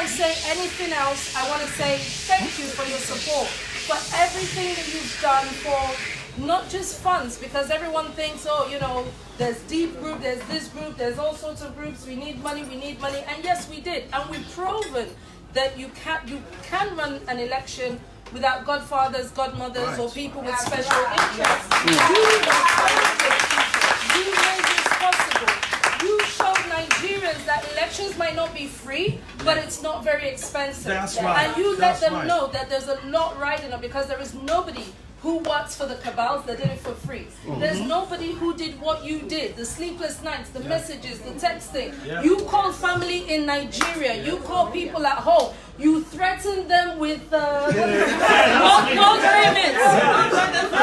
I say anything else, I want to say thank you for your support, for everything that you've done for not just funds, because everyone thinks, oh, you know, there's deep group, there's this group, there's all sorts of groups, we need money, and yes, we did, and we've proven that you can run an election without godfathers, godmothers, or people with special interests. You made this possible. You showed Nigerians that elections might not be free, but it's not very expensive. That's right. And you let them know that there's a lot riding on, because there is nobody who works for the cabals that did it for free. There's nobody who did what you did, the sleepless nights, the messages, the texting. You called family in Nigeria, you called people at home, you threatened them with world agreements.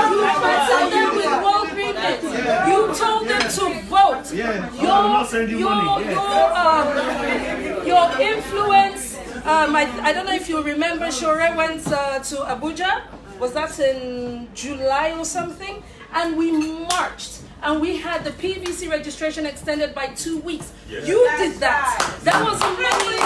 You threatened them with world agreements. You told them to vote. Your influence, I don't know if you remember, Sowore went to Abuja. Was that in July or something? And we marched, and we had the PVC registration extended by 2 weeks. Yes. You did that. That was amazing.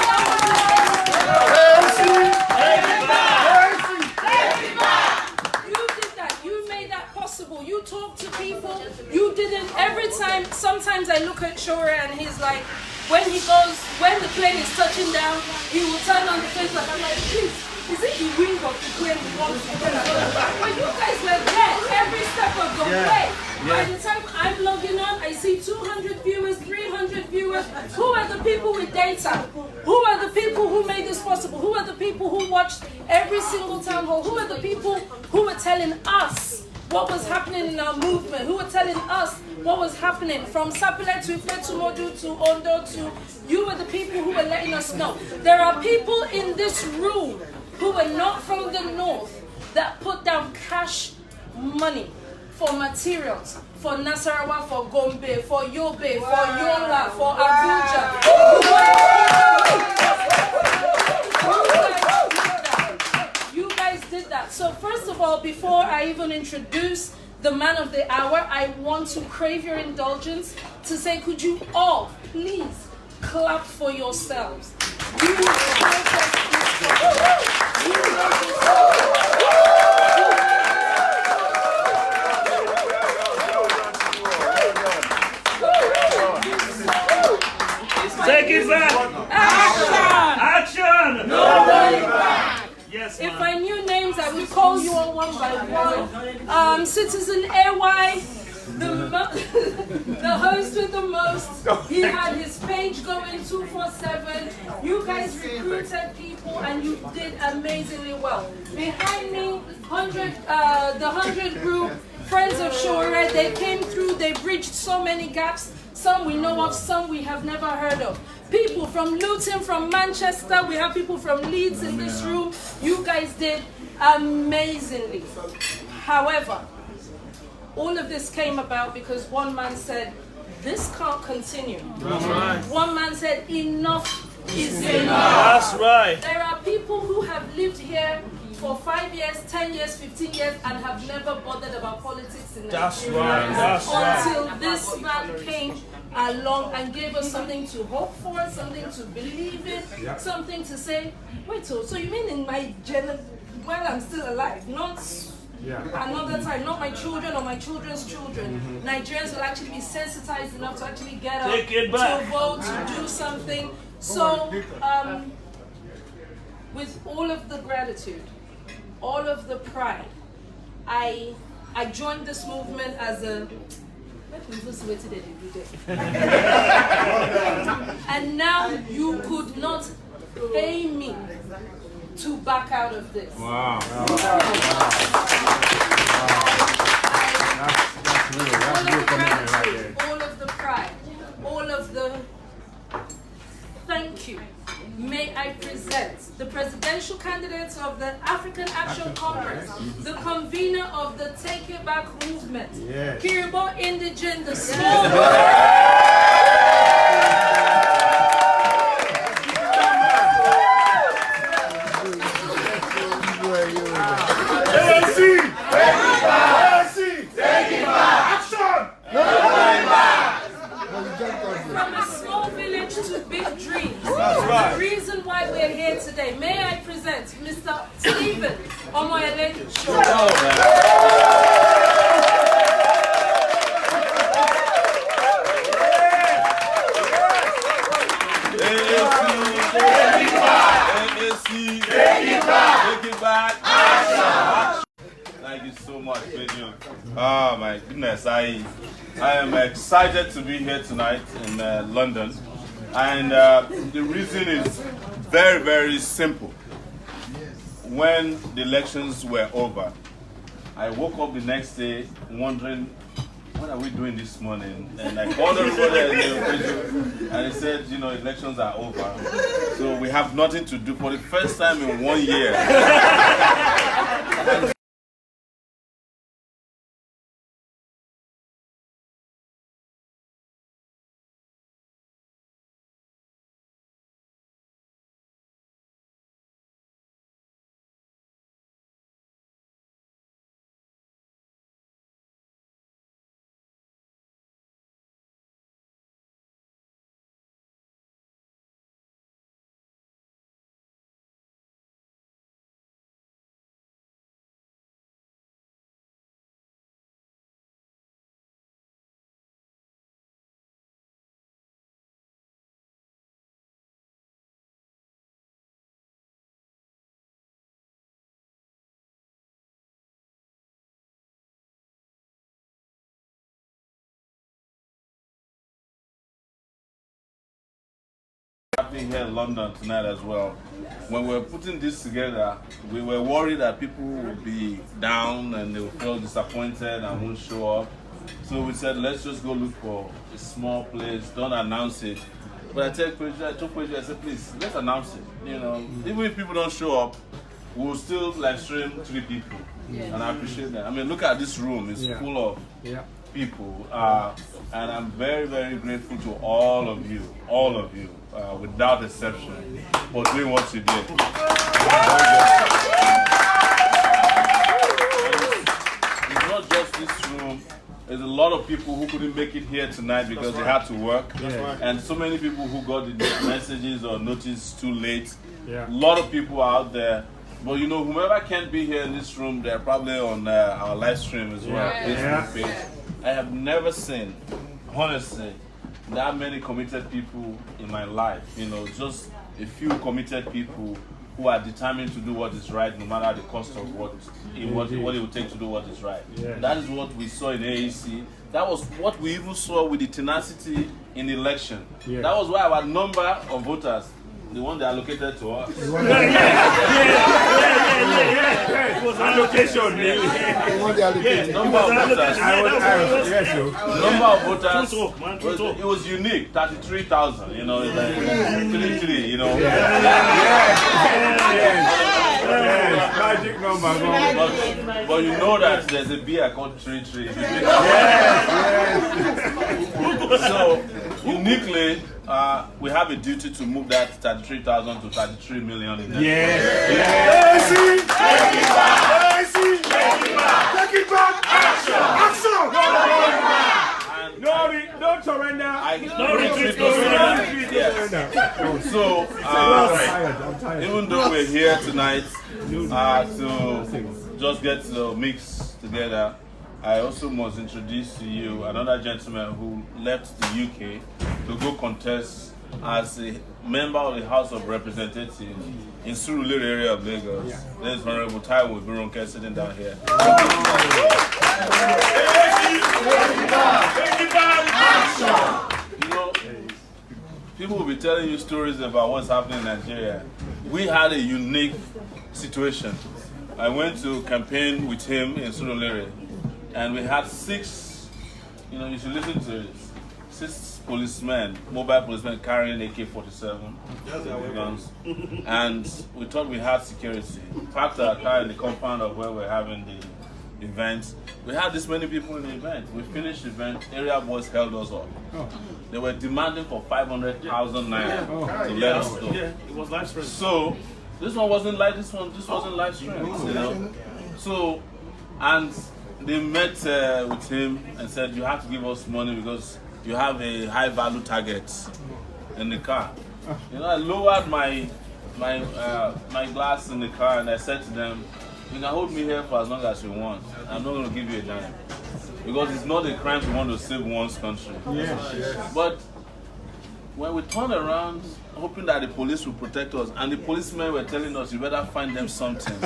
You did that. You made that possible. You talked to people. You didn't. Every time, sometimes I look at Sowore and he's like, when the plane is touching down, he will turn on the face like, I'm like, please. Is it the wing of the plane we want to go? But you guys were there every step of the way. By the time I'm logging on, I see 200 viewers, 300 viewers. Who are the people with data? Who are the people who made this possible? Who are the people who watched every single town hall? Who are the people who were telling us what was happening in our movement? Who were telling us what was happening from Sapele to Modu to Ondo to... You were the people who were letting us know. There are people in this room who were not from the north that put down cash money for materials, for Nasarawa, for Gombe, for Yobe, for Yola, for Abuja. You guys did that. So first of all, before I even introduce the man of the hour, I want to crave your indulgence to say, could you all please clap for yourselves? Take it back! Action! Action! No way back! Yes, if I knew names, I would call you all one by one. Citizen AY, the host with the most. He had his page going 247. You guys recruited people and you did amazingly well. Behind me, the 100 group, friends of Sowore, they came through, they bridged so many gaps. Some we know of, some we have never heard of. People from Luton, from Manchester, we have people from Leeds in this room. You guys did amazingly. However, all of this came about because one man said, this can't continue. That's right. One man said, enough is enough. That's right. There are people who have lived here for 5 years, 10 years, 15 years, and have never bothered about politics in Nigeria. That's right. That's Until right. this man came along and gave us something to hope for, something to believe in, something to say, wait, so you mean in my while I'm still alive, not another time, not my children or my children's children, Nigerians will actually be sensitized enough to actually get up, to vote, to do something. So, with all of the gratitude, all of the pride, I joined this movement as a and now you could not pay me to back out of this. Wow. All of the pride, all of the thank you. May I present the presidential candidates of the African Action Congress, the convener of the Take It Back movement, Kiribo Indigen, the small from a small village to big dreams. That's right. The reason why we're here today. May I present Mr. Stephen Omoyele Sowore. Take it back. Action. Thank you so much, Benjamin. Oh my goodness, I am excited to be here tonight in London, and the reason is very, very simple. When the elections were over, I woke up the next day wondering, what are we doing this morning? And I called everybody and he said, you know, elections are over. So we have nothing to do for the first time in 1 year. Happening here in London tonight as well. When we were putting this together, we were worried that people would be down and they would feel disappointed and won't show up. So we said, let's just go look for a small place, don't announce it. But I told President, I said, please, let's announce it. You know, even if people don't show up, we'll still live stream 3 people. And I appreciate that. I mean, look at this room, it's full of people. And I'm very, very grateful to all of you, without exception, for doing what you did. It's not just this room. There's a lot of people who couldn't make it here tonight because they had to work. And so many people who got the messages or notice too late. A lot of people are out there. But you know, whomever can't be here in this room, they're probably on our live stream as well. Facebook page. I have never seen, honestly, that many committed people in my life. You know, just a few committed people who are determined to do what is right, no matter the cost of what it will take to do what is right. That is what we saw in AAC. That was what we even saw with the tenacity in the election. That was why our number of voters, the one they allocated to us. It was allocation. Number of voters. It was unique. 33,000. You know, it's like 33. You know. Magic number. But you know that there's a beer called 33. So uniquely, we have a duty to move that 33,000 to 33 million. In Take it back. Action. No surrender. No retreat. So, even though we're here tonight to just get the mix together, I also must introduce to you another gentleman who left the UK to go contest as a member of the House of Representatives in Sowore area of Lagos. There's Honorable Taiwo Bironke sitting down here. You know, people will be telling you stories about what's happening in Nigeria. We had a unique situation. I went to campaign with him in Sowore, and we had 6, you know, you should listen to it, 6 policemen, mobile policemen carrying AK-47 guns, and we thought we had security. Parked our car in the compound of where we're having the event. We had this many people in the event. We finished the event, area boys held us up. They were demanding for 500,000 naira to let us go. It was live stream. So this one wasn't like this wasn't live stream, you know. So, and they met with him and said, you have to give us money because you have a high value target. in the car. You know, I lowered my glass in the car and I said to them, you can hold me here for as long as you want. I'm not going to give you a dime. Because it's not a crime to want to save one's country. Yes. But when we turned around, hoping that the police would protect us, and the policemen were telling us, you better find them something.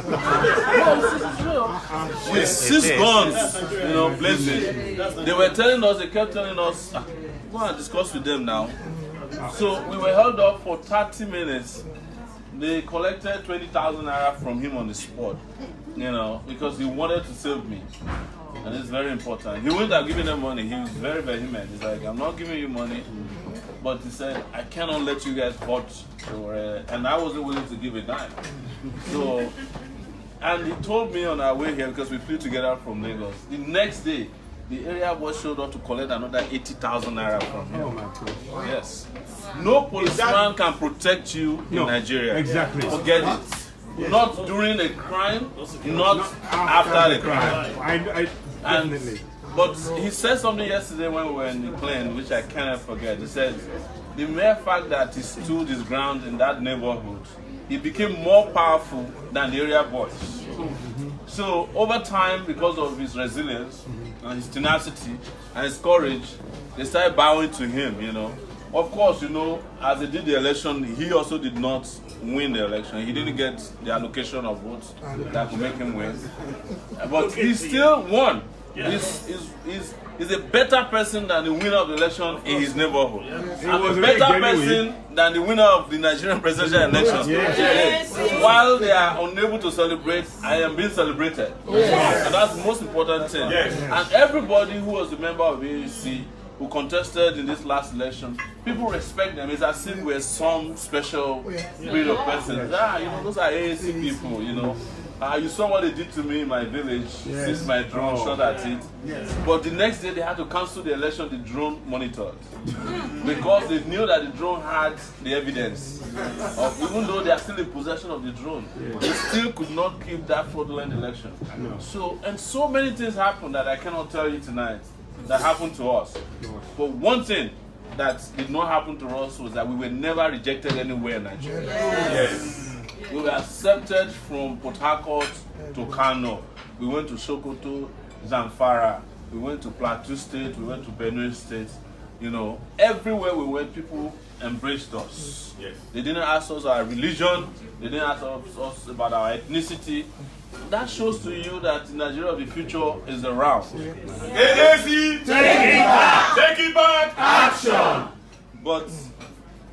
With 6 guns, you know, blazing. They were telling us, they kept telling us, go and discuss with them now. So we were held up for 30 minutes. They collected 20,000 naira from him on the spot, you know, because he wanted to save me. And it's very important. He wouldn't have given them money. He was very vehement. He's like, I'm not giving you money. But he said, I cannot let you guys vote. And I wasn't willing to give a dime. So, and he told me on our way here, because we flew together from Lagos, the next day, the area boy showed up to collect another 80,000 naira from him. Oh my God. Yes. No policeman can protect you in Nigeria. Exactly. Forget it. Yes. Not during a crime, not after the crime. I definitely. But he said something yesterday when we were in the plane, which I cannot forget. He said, the mere fact that he stood his ground in that neighborhood, he became more powerful than the area boys. So over time, because of his resilience and his tenacity and his courage, they started bowing to him, you know. Of course, you know, as they did the election, he also did not win the election. He didn't get the allocation of votes that could make him win. But he still won. He's a better person than the winner of the election in his neighborhood. And a better person than the winner of the Nigerian presidential election. While they are unable to celebrate, I am being celebrated. And that's the most important thing. And everybody who was a member of AAC who contested in this last election, people respect them. It's as if we're some special breed of persons. You know, those are AAC people, you know. You saw what they did to me in my village, since my drone shot at it. But the next day they had to cancel the election the drone monitored. Because they knew that the drone had the evidence. Even though they are still in possession of the drone, they still could not keep that fraudulent election. So many things happened that I cannot tell you tonight that happened to us. But one thing that did not happen to us was that we were never rejected anywhere in Nigeria. We were accepted from Port Harcourt to Kano. We went to Sokoto, Zamfara. We went to Plateau State. We went to Benue State. You know, everywhere we went, people embraced us. They didn't ask us our religion. They didn't ask us about our ethnicity. That shows to you that Nigeria of the future is around. AAC, take it back! Take it back! Action! But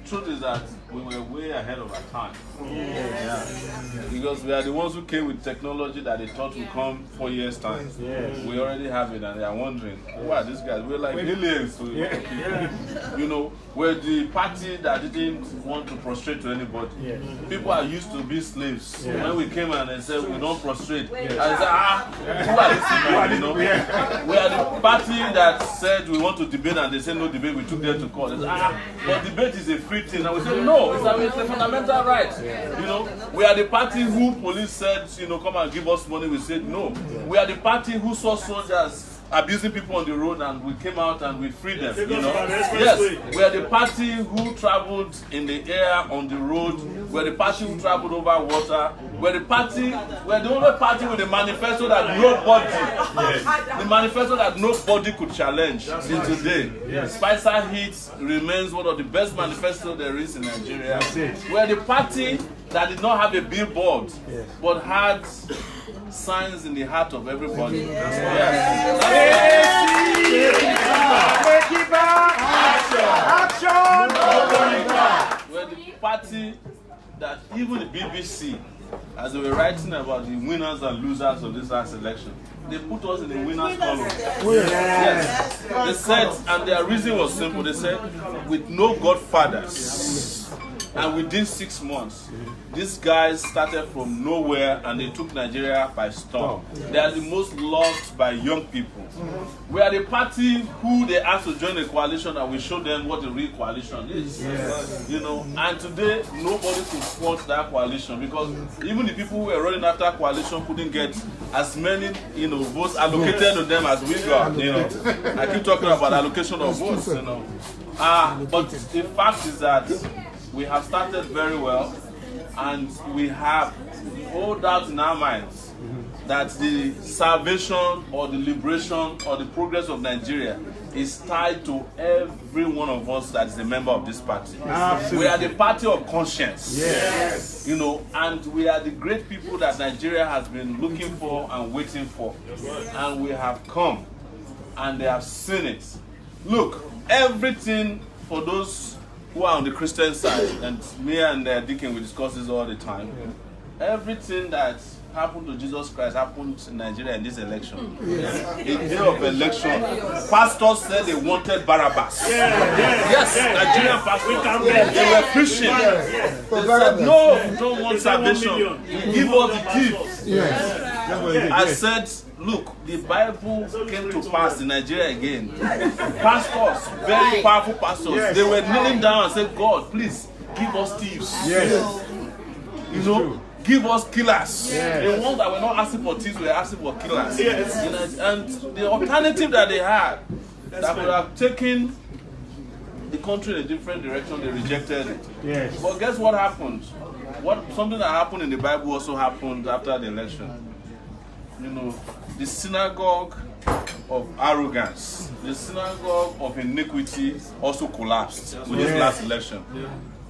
truth is that we were way ahead of our time. Because we are the ones who came with technology that they thought would come 4 years' time. We already have it, and they are wondering, who are these guys? We're like aliens. You know, we're the party that didn't want to prostrate to anybody. People are used to be slaves. When we came and they said, we don't prostrate, I said, who are these people? You know? We are the party that said we want to debate, and they said no debate. We took them to court. They said, but debate is a free thing. And we said, no, it's a fundamental right. You know, we are the party who police said, you know, come and give us money. We said no. We are the party who saw soldiers abusing people on the road, and we came out and we freed them. You know, yes, we are the party who traveled in the air, on the road. We are the party who traveled over water. We are the only party with a manifesto that nobody, the manifesto that nobody could challenge till today. Spicer Heat remains one of the best manifestos there is in Nigeria. We are the party that did not have a billboard, but had signs in the heart of everybody. Action! We're the party that even the BBC, as they were writing about the winners and losers of this last election, they put us in the winners column. Yes. They said, and their reason was simple, they said, with no godfathers, and within 6 months, these guys started from nowhere and they took Nigeria by storm. They are the most loved by young people. We are the party who they asked to join a coalition, and we show them what the real coalition is. You know, and today nobody could support that coalition, because even the people who were running after coalition couldn't get as many, you know, votes allocated to them as we got. You know, I keep talking about allocation of votes. You know. But the fact is that we have started very well, and we have no doubt in our minds that the salvation or the liberation or the progress of Nigeria is tied to every one of us that is a member of this party. Absolutely. We are the party of conscience. Yes. You know, and we are the great people that Nigeria has been looking for and waiting for. And we have come and they have seen it. Look, everything for those who are on the Christian side, and me and Deacon, we discuss this all the time, everything that happened to Jesus Christ happened in Nigeria in this election. A day of election, pastors said they wanted Barabbas. Yes, Nigerian pastors. They were preaching. They said, no, we don't want salvation. Give us the gift. I said, look, the Bible came to pass in Nigeria again. Pastors, very powerful pastors, they were kneeling down and said, God, please give us thieves. You know, give us killers. The ones that were not asking for thieves were asking for killers. You know, and the alternative that they had that would have taken the country in a different direction, they rejected it. But guess what happened? Something that happened in the Bible also happened after the election. You know, the synagogue of arrogance, the synagogue of iniquity also collapsed with this last election.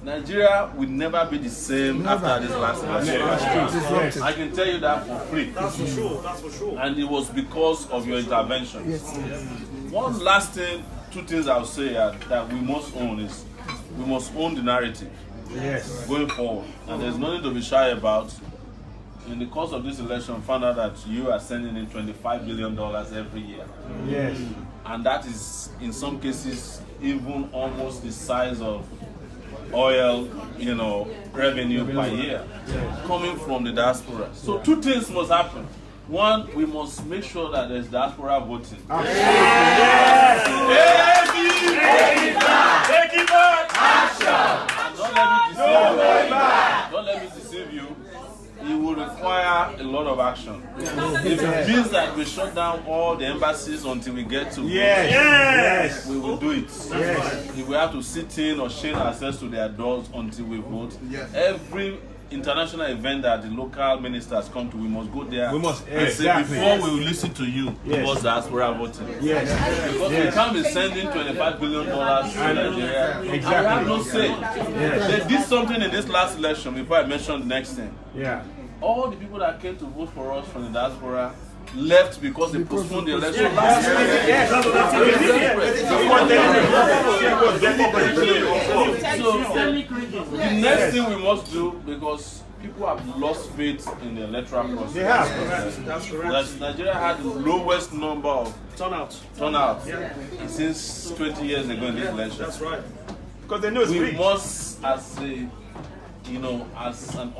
Nigeria will never be the same after this last election. I can tell you that for free. That's for sure. That's for sure. And it was because of your intervention. One last thing, two things I'll say that we must own is we must own the narrative going forward. And there's nothing to be shy about. In the course of this election, found out that you are sending in $25 billion every year. And that is, in some cases, even almost the size of oil, you know, revenue per year coming from the diaspora. So two things must happen. One, we must make sure that there's diaspora voting. Take it back! And don't let me deceive you. It will require a lot of action. If it means that we shut down all the embassies until we get to vote, we will do it. If we have to sit in or chain ourselves to their doors until we vote, every international event that the local ministers come to, we must go there and say, before we will listen to you, it was diaspora voting. Because we can't be sending $25 billion to Nigeria, and we have no say. They did something in this last election, before I mention the next thing. All the people that came to vote for us from the diaspora left because they postponed the election last year. So the next thing we must do, because people have lost faith in the electoral process. That's correct. Nigeria had the lowest number of turnout since 20 years ago in this election. That's right. Because they know it's we must, as an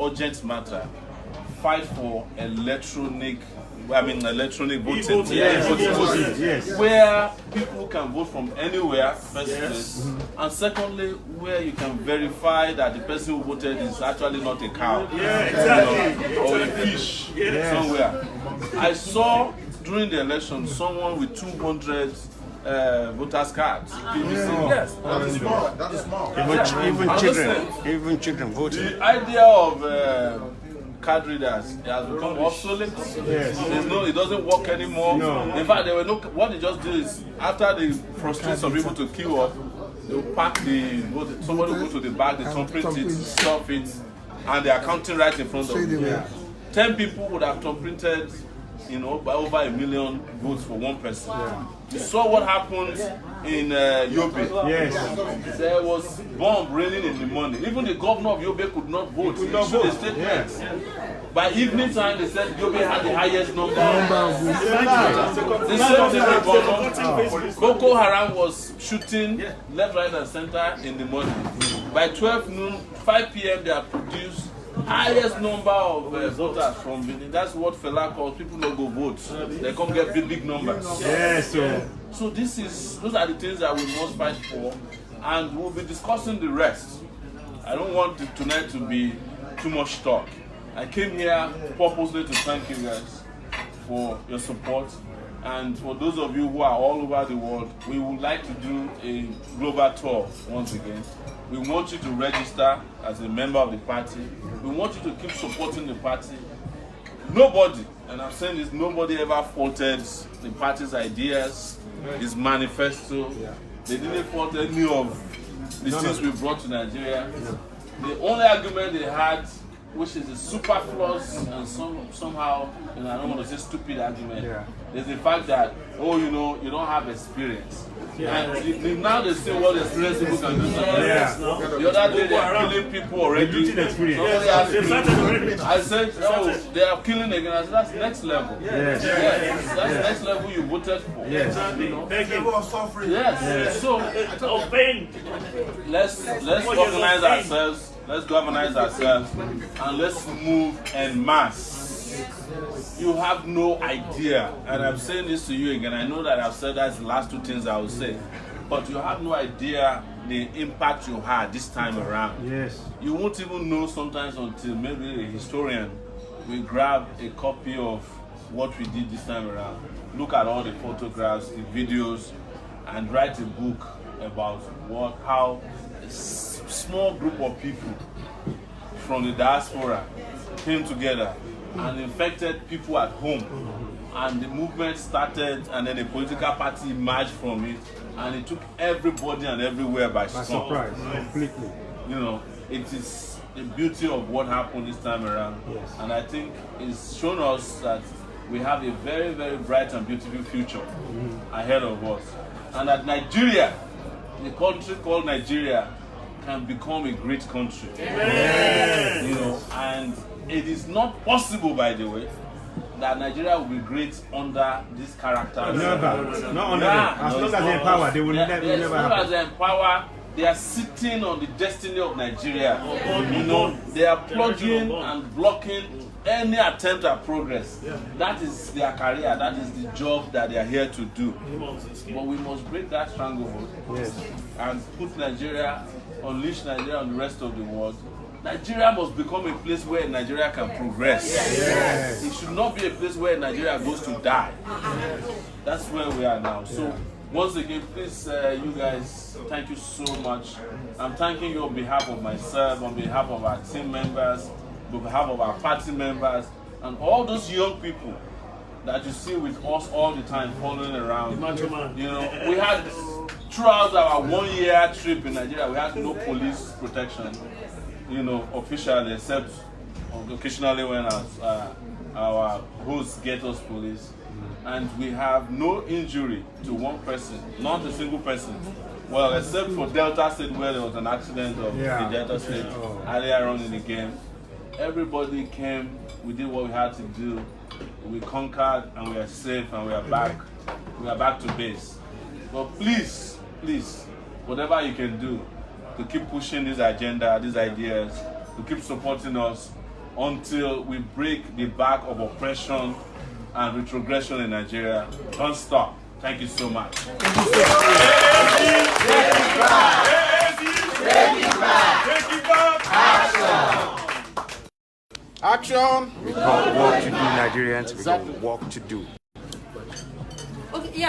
urgent matter, fight for electronic voting. Where people can vote from anywhere, first place. And secondly, where you can verify that the person who voted is actually not a cow. Or a fish somewhere. I saw during the election someone with 200 voters cards. Yes. That is small. Even children voting. The idea of card readers, it has become obsolete. It doesn't work anymore. In fact, what they just do is, after they frustrate some people to queue up, they'll pack the vote. Somebody will go to the bag, they thumbprint it, stuff it, and they are counting right in front of you. 10 people would have thumbprinted, by over 1 million votes for one person. You saw what happened in Yobe. There was bomb raining in the morning. Even the governor of Yobe could not vote. He issued a statement. By evening time, they said Yobe had the highest number of votes. The same thing with Boko Haram was shooting left, right, and center in the morning. By 12 noon, 5 p.m., they have produced highest number of voters from Benin. That's what Fela calls people not go vote. They come get big numbers. So those are the things that we must fight for, and we'll be discussing the rest. I don't want tonight to be too much talk. I came here purposely to thank you guys for your support. And for those of you who are all over the world, we would like to do a global tour once again. We want you to register as a member of the party. We want you to keep supporting the party. Nobody, and I'm saying this, nobody ever faulted the party's ideas, its manifesto. They didn't fault any of the things we brought to Nigeria. The only argument they had, which is a superfluous and somehow, I don't want to say stupid argument, is the fact that, you don't have experience. And now they see what experience people can do. The other day they are killing people already. Somebody asked me, I said, they are killing again. I said, that's next level. That's the next level you voted for. So let's organize ourselves. Let's galvanize ourselves and let's move en masse. You have no idea, and I'm saying this to you again. I know that I've said that's the last two things I will say, but you have no idea the impact you had this time around. Yes. You won't even know sometimes until maybe a historian will grab a copy of what we did this time around, look at all the photographs, the videos, and write a book about how a small group of people from the diaspora came together and infected people at home, and the movement started, and then a political party emerged from it, and it took everybody and everywhere by storm. Surprise, completely. It is the beauty of what happened this time around, and I think it's shown us that we have a very, very bright and beautiful future ahead of us, and that Nigeria, the country called Nigeria, can become a great country. Amen. And it is not possible, by the way, that Nigeria will be great under this character. Never. Not under them. As long as they're in power, they will never happen. As long as they're in power, they are sitting on the destiny of Nigeria. They are plugging and blocking any attempt at progress. That is their career. That is the job that they are here to do. But we must break that stranglehold and put Nigeria, unleash Nigeria on the rest of the world. Nigeria must become a place where Nigeria can progress. It should not be a place where Nigeria goes to die. That's where we are now. So once again, please, you guys, thank you so much. I'm thanking you on behalf of myself, on behalf of our team members, on behalf of our party members, and all those young people that you see with us all the time following around. We had, throughout our 1 year trip in Nigeria, we had no police protection, officially, except occasionally when our hosts get us police. And we have no injury to one person, not a single person. Well, except for Delta State, where there was an accident of the Delta State earlier on in the game. Everybody came, we did what we had to do, we conquered, and we are safe, and we are back. We are back to base. But please, whatever you can do to keep pushing this agenda, these ideas, to keep supporting us until we break the back of oppression and retrogression in Nigeria. Don't stop. Thank you so much. Take it back. Action! We got work to do, Nigerians. We got work to do. Okay,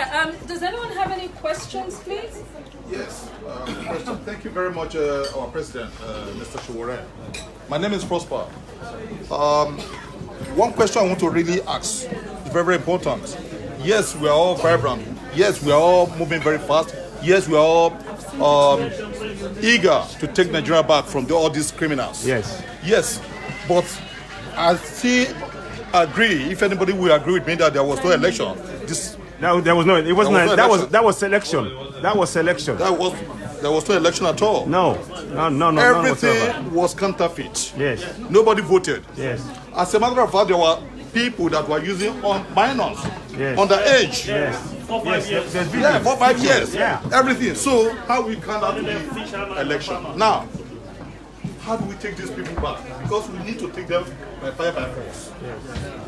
does anyone have any questions, please? Yes, question. Thank you very much, our president, Mr. Sowore. My name is Prosper. One question I want to really ask is very, very important. Yes, we are all vibrant. Yes, we are all moving very fast. Yes, we are all eager to take Nigeria back from all these criminals. Yes, but I still agree. If anybody will agree with me that there was no election, there was no. It wasn't. That was selection. There was no election at all. No. Everything was counterfeit. Yes. Nobody voted. Yes. As a matter of fact, there were people that were using minors, underage. Yes. 4 5 years. Yeah, 4 5 years. Yeah. Everything. So how we cannot do the election now? How do we take these people back? Because we need to take them by fire by force.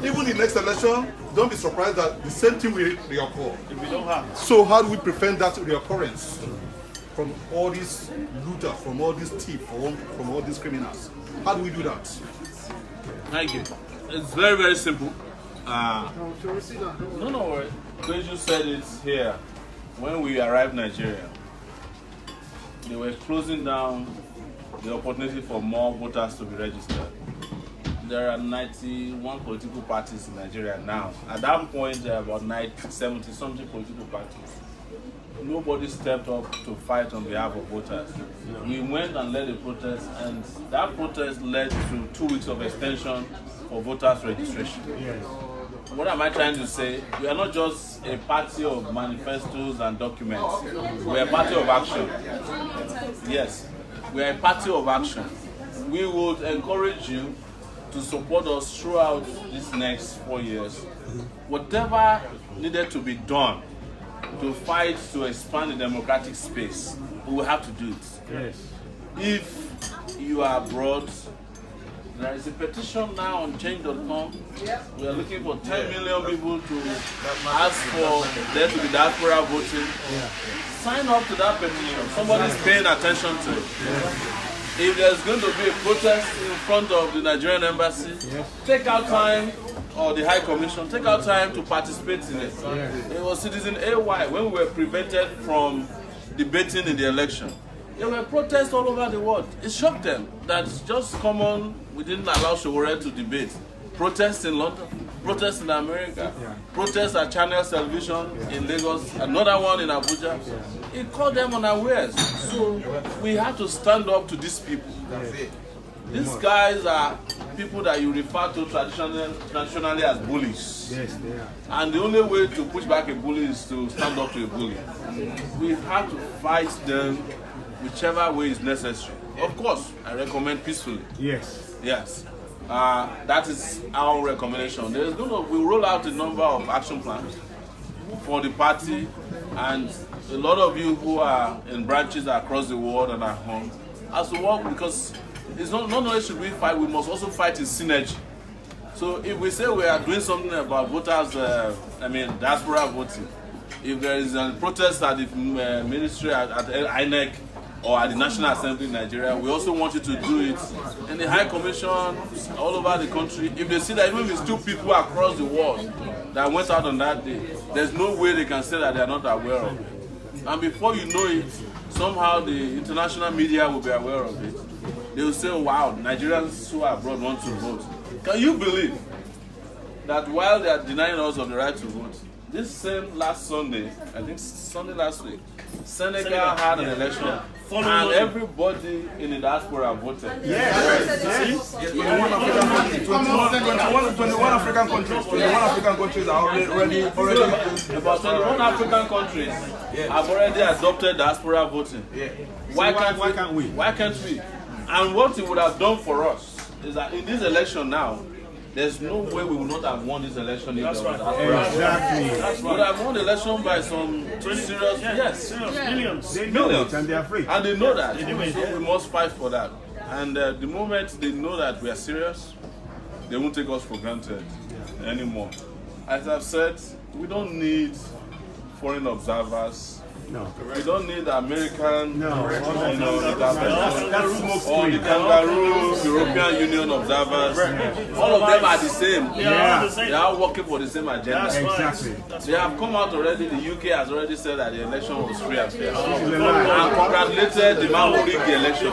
Even the next election, don't be surprised that the same thing will reoccur. If we don't have. So how do we prevent that reoccurrence from all these looters, from all these thieves, from all these criminals? How do we do that? Thank you. It's very, very simple. No, Kweju said it here. When we arrived in Nigeria, they were closing down the opportunity for more voters to be registered. There are 91 political parties in Nigeria now. At that point, there are about 70 something political parties. Nobody stepped up to fight on behalf of voters. No. We went and led a protest, and that protest led to 2 weeks of extension for voters registration. Yes. What am I trying to say? We are not just a party of manifestos and documents. We are a party of action. Yes, we are a party of action. We would encourage you to support us throughout these next 4 years. Whatever needed to be done to fight to expand the democratic space, we will have to do it. Yes. If you are abroad, there is a petition now on change.com. We are looking for 10 million people to ask for there to be diaspora voting. Sign up to that petition. Somebody's paying attention to it. If there's going to be a protest in front of the Nigerian embassy, take out time, or the High Commission, take out time to participate in it. It was Citizen AY when we were prevented from debating in the election. There were protests all over the world. It shocked them that just common, we didn't allow Sowore to debate. Protests in London, protests in America, protests at Channel Television in Lagos, another one in Abuja. It caught them unawares. So we had to stand up to these people. These guys are people that you refer to traditionally as bullies. Yes, they are. And the only way to push back a bully is to stand up to a bully. We have to fight them whichever way is necessary. Of course, I recommend peacefully. Yes. Yes. That is our recommendation. We'll roll out a number of action plans for the party, and a lot of you who are in branches across the world and at home has to work, because it's not only should we fight, we must also fight in synergy. So if we say we are doing something about voters, diaspora voting, if there is a protest at the ministry, at INEC, or at the National Assembly in Nigeria, we also want you to do it in the High Commission all over the country. If they see that even if it's 2 people across the world that went out on that day, there's no way they can say that they are not aware of it. And before you know it, somehow the international media will be aware of it. They will say, wow, Nigerians who are abroad want to vote. Can you believe that while they are denying us of the right to vote, this same last Sunday, I think Sunday last week, Senegal had an election, and everybody in the diaspora voted. Yes. 21 African countries are already. About 21 African countries have already adopted diaspora voting. Why can't we? Why can't we? And what it would have done for us is that in this election now, there's no way we would not have won this election if there was diaspora. Exactly. We would have won the election by some serious, millions. They know it and they are free. And they know that. So we must fight for that. And the moment they know that we are serious, they won't take us for granted anymore. As I've said, we don't need foreign observers. No. We don't need American, or the kangaroo European Union observers. All of them are the same. They are working for the same agenda. Exactly. They have come out already. The UK has already said that the election was free and fair. And congratulated the man who rigged the election.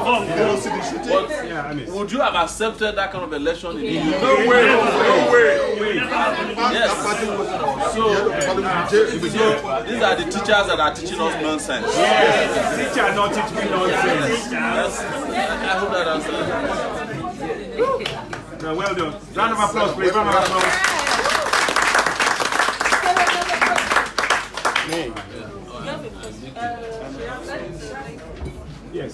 But would you have accepted that kind of election in the UK? No way. Yes. So these are the teachers that are teaching us nonsense. Yes. Teacher not teach me nonsense. Yes. I hope that answers. Well done. Round of applause, please. Round of applause. Yes.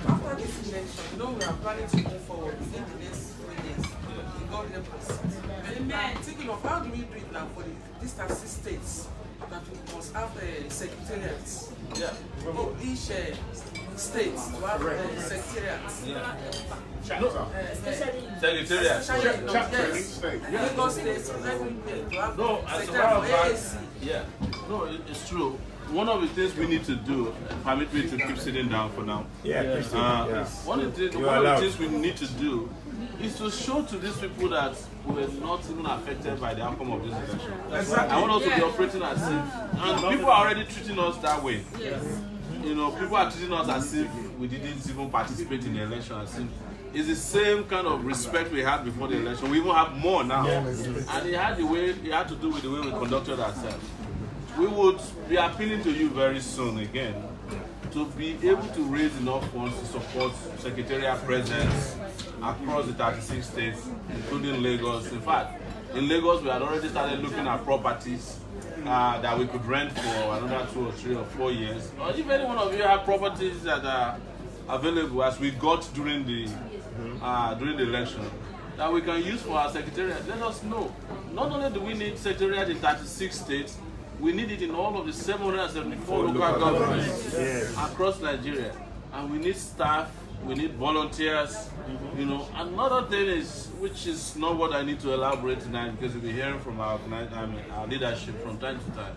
After this election, we are planning to move forward within the next 3 years. God help us. And I'm thinking of how do we do it now for these 36 states that we must have secretariats. Each state will have secretariats. Secretariats. Lagos State, everywhere to have No, as a matter of fact, it's true. one of the things we need to do, permit me to keep sitting down for now. Yeah, please do. One of the things we need to do is to show to these people that we're not even affected by the outcome of this election. I want us to be operating as if, and people are already treating us that way. You know, people are treating us as if we didn't even participate in the election. As if it's the same kind of respect we had before the election. We even have more now, and it had to do with the way we conducted ourselves. We would be appealing to you very soon again to be able to raise enough funds to support secretarial presence across the 36 states, including Lagos. In fact, in Lagos, we had already started looking at properties that we could rent for another 2 or 3 or 4 years. Or if any one of you have properties that are available, as we got during the election, that we can use for our secretariat, let us know. Not only do we need secretariat in 36 states, we need it in all of the 774 local governments across Nigeria. And we need staff, we need volunteers. You know, another thing is, which is not what I need to elaborate tonight, because we'll be hearing from our leadership from time to time,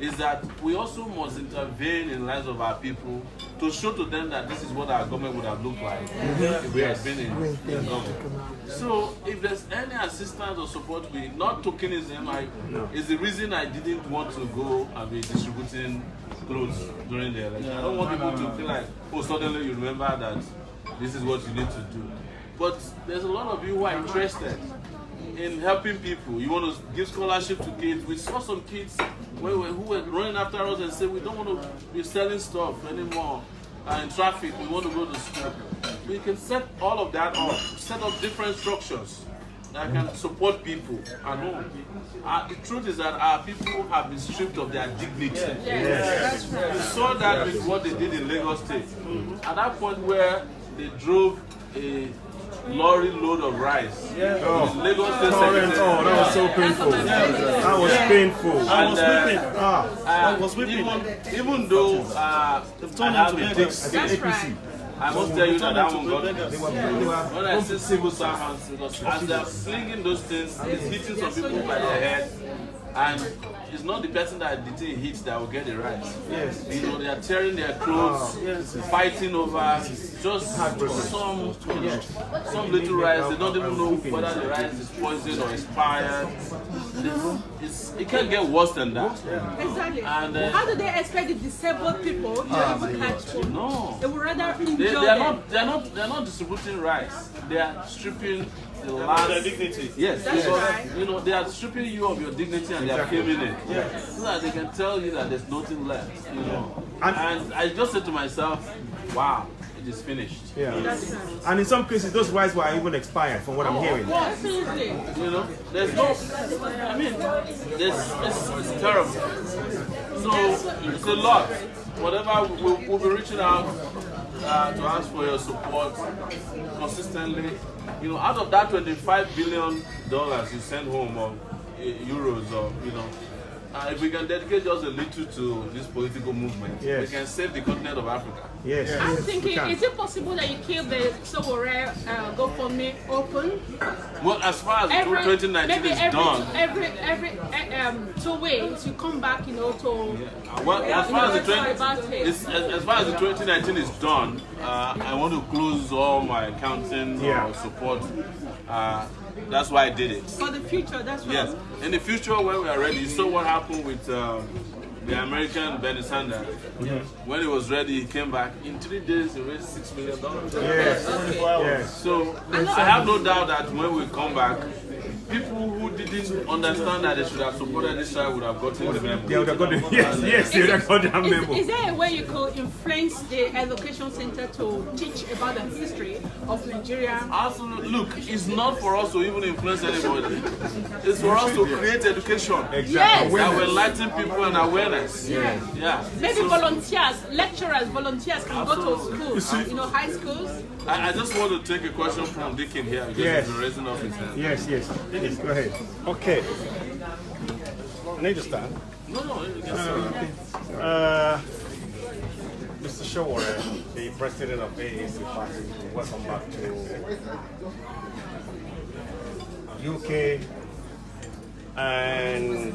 is that we also must intervene in the lives of our people to show to them that this is what our government would have looked like if we had been in government. So if there's any assistance or support, not tokenism, is the reason I didn't want to go and be distributing clothes during the election. I don't want people to feel like, oh, suddenly you remember that this is what you need to do. But there's a lot of you who are interested in helping people. You want to give scholarship to kids. We saw some kids who were running after us and said, we don't want to be selling stuff anymore in traffic. We want to go to school. We can set all of that up, set up different structures that can support people at home. The truth is that our people have been stripped of their dignity. Yes. We saw that with what they did in Lagos State. At that point where they drove a lorry load of rice. Lagos State Secretary. Oh, that was so painful. That was painful. I was weeping. Even though I have a thick skin, I must tell you that one got me. When I see civil servants, because as they're slinging those things, it's hitting some people by their head, and it's not the person that the thing hits that will get the rice. Yes. You know, they are tearing their clothes, fighting over just some little rice. They don't even know whether the rice is poisoned or expired. It can't get worse than that. Exactly. And how do they expect the disabled people to even catch food? No. They would rather enjoy they're not distributing rice. They are stripping the last dignity. Yes, that's because right. you know they are stripping you of your dignity and they are filming it. So that they can tell you that there's nothing left. You know. And I just said to myself, wow, it is finished. And in some cases those rice were even expired from what I'm hearing. Absolutely. You know, there's no, I mean, it's terrible. So it's a lot. Whatever, we'll be reaching out to ask for your support consistently. You know, out of that $25 billion you send home, or euros, or you know, if we can dedicate just a little to this political movement, we can save the continent of Africa. Yes. I'm thinking, is it possible that you keep the Sowore GoFundMe open? Well, as far as 2019 is done, every 2 weeks you come back, you know, to. Well, as far as the 2019 is done, I want to close all my accounting support. That's why I did it. For the future, that's right. Yes, in the future when we are ready. You saw what happened with the American Bernie Sanders. When he was ready, he came back. In 3 days, he raised $6 million. So I have no doubt that when we come back, people who didn't understand that they should have supported this side would have gotten the memo. They would have got the they would have got that memo. Is there a way you could influence the education center to teach about the history of Nigeria? Absolutely. Look, it's not for us to even influence anybody. It's for us to create education. Yes. That will enlighten people and awareness. Yes. Yeah. Maybe volunteers, lecturers, volunteers can go to schools, you know, high schools. I just want to take a question from Dickin here because he's raising up his hand. Yes, go ahead. Okay. I need to stand. No, you can Mr. Sowore, the president of AAC Party, welcome back to UK. And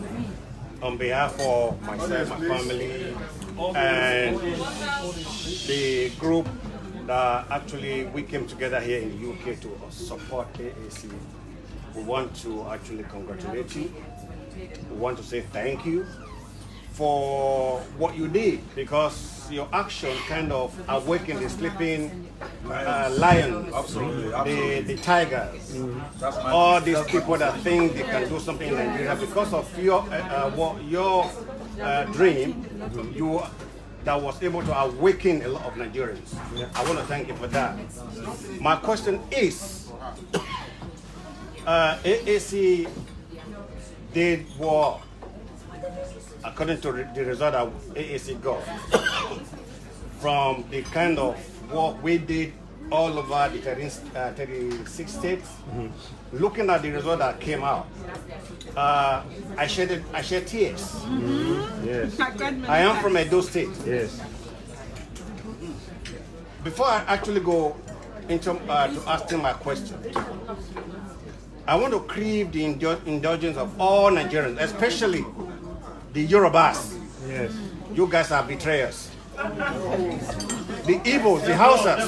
on behalf of myself, my family, and the group that actually we came together here in the UK to support AAC, we want to actually congratulate you. We want to say thank you for what you did, because your action kind of awakened the sleeping lions, the tigers, all these people that think they can do something in Nigeria because of your dream. You that was able to awaken a lot of Nigerians. I want to thank you for that. My question is, AAC did what, according to the result that AAC got, from the kind of work we did all over the 36 states, looking at the result that came out, I shed tears. Yes. I am from Edo State. Yes. Before I actually go into to asking my question, I want to crave the indulgence of all Nigerians, especially the Yorubas. Yes. You guys are betrayers. The Igbos, the Hausas,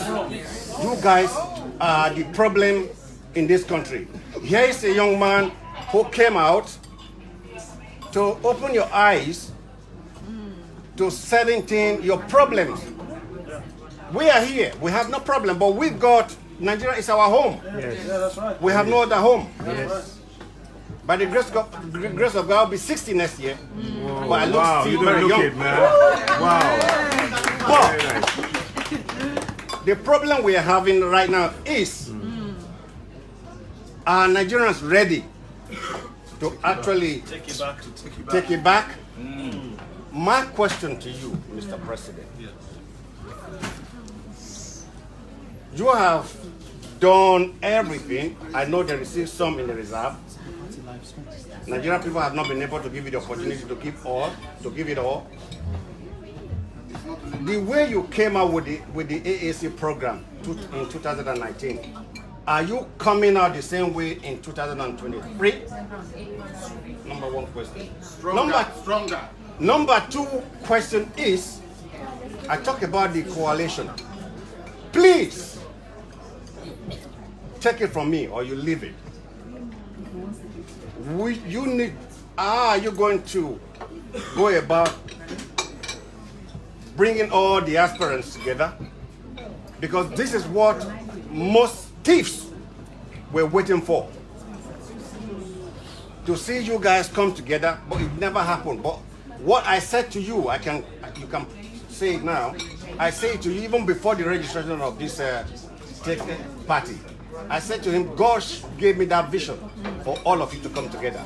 you guys are the problem in this country. Here is a young man who came out to open your eyes to certain your problems. We are here, we have no problem, but we got, Nigeria is our home. Yes. Yeah, that's right. We have no other home. Yes. By the grace of God, I'll be 60 next year. Whoa. But I look Wow, still you very don't look young. it, man. Wow. But Very nice. the problem we are having right now is, are Nigerians ready to actually Take it back. take it back? My question to you, Mr. President, you have done everything. I know there is still some in the reserve. Nigerian people have not been able to give you the opportunity to give it all. The way you came out with the AAC program in 2019, are you coming out the same way in 2023? Number one question. Stronger. Number two question is, I talk about the coalition. Please, take it from me or you leave it. Are you going to go about bringing all the aspirants together? Because this is what most thieves were waiting for. To see you guys come together, but it never happened. But what I said to you, you can say it now. I say it to you even before the registration of this party. I said to him, God gave me that vision for all of you to come together.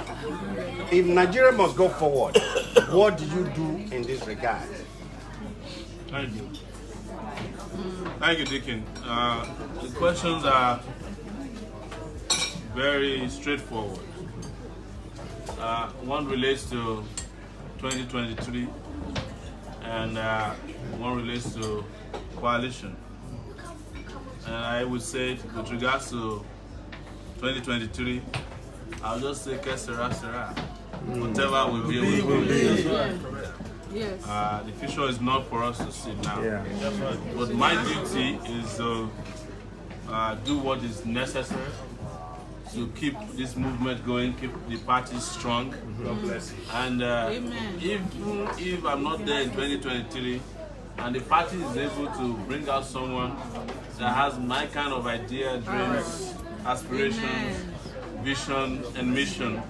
If Nigeria must go forward, what do you do in this regard? Thank you. Thank you, Deacon. The questions are very straightforward. One relates to 2023 and one relates to coalition. And I would say with regards to 2023, I'll just say que sera, sera. Whatever will be, will be. Yes. The future is not for us to see now. Yeah. But my duty is to do what is necessary to keep this movement going, keep the party strong. God bless you. And if I'm not there in 2023, and the party is able to bring out someone that has my kind of idea, dreams, aspirations, vision, and mission,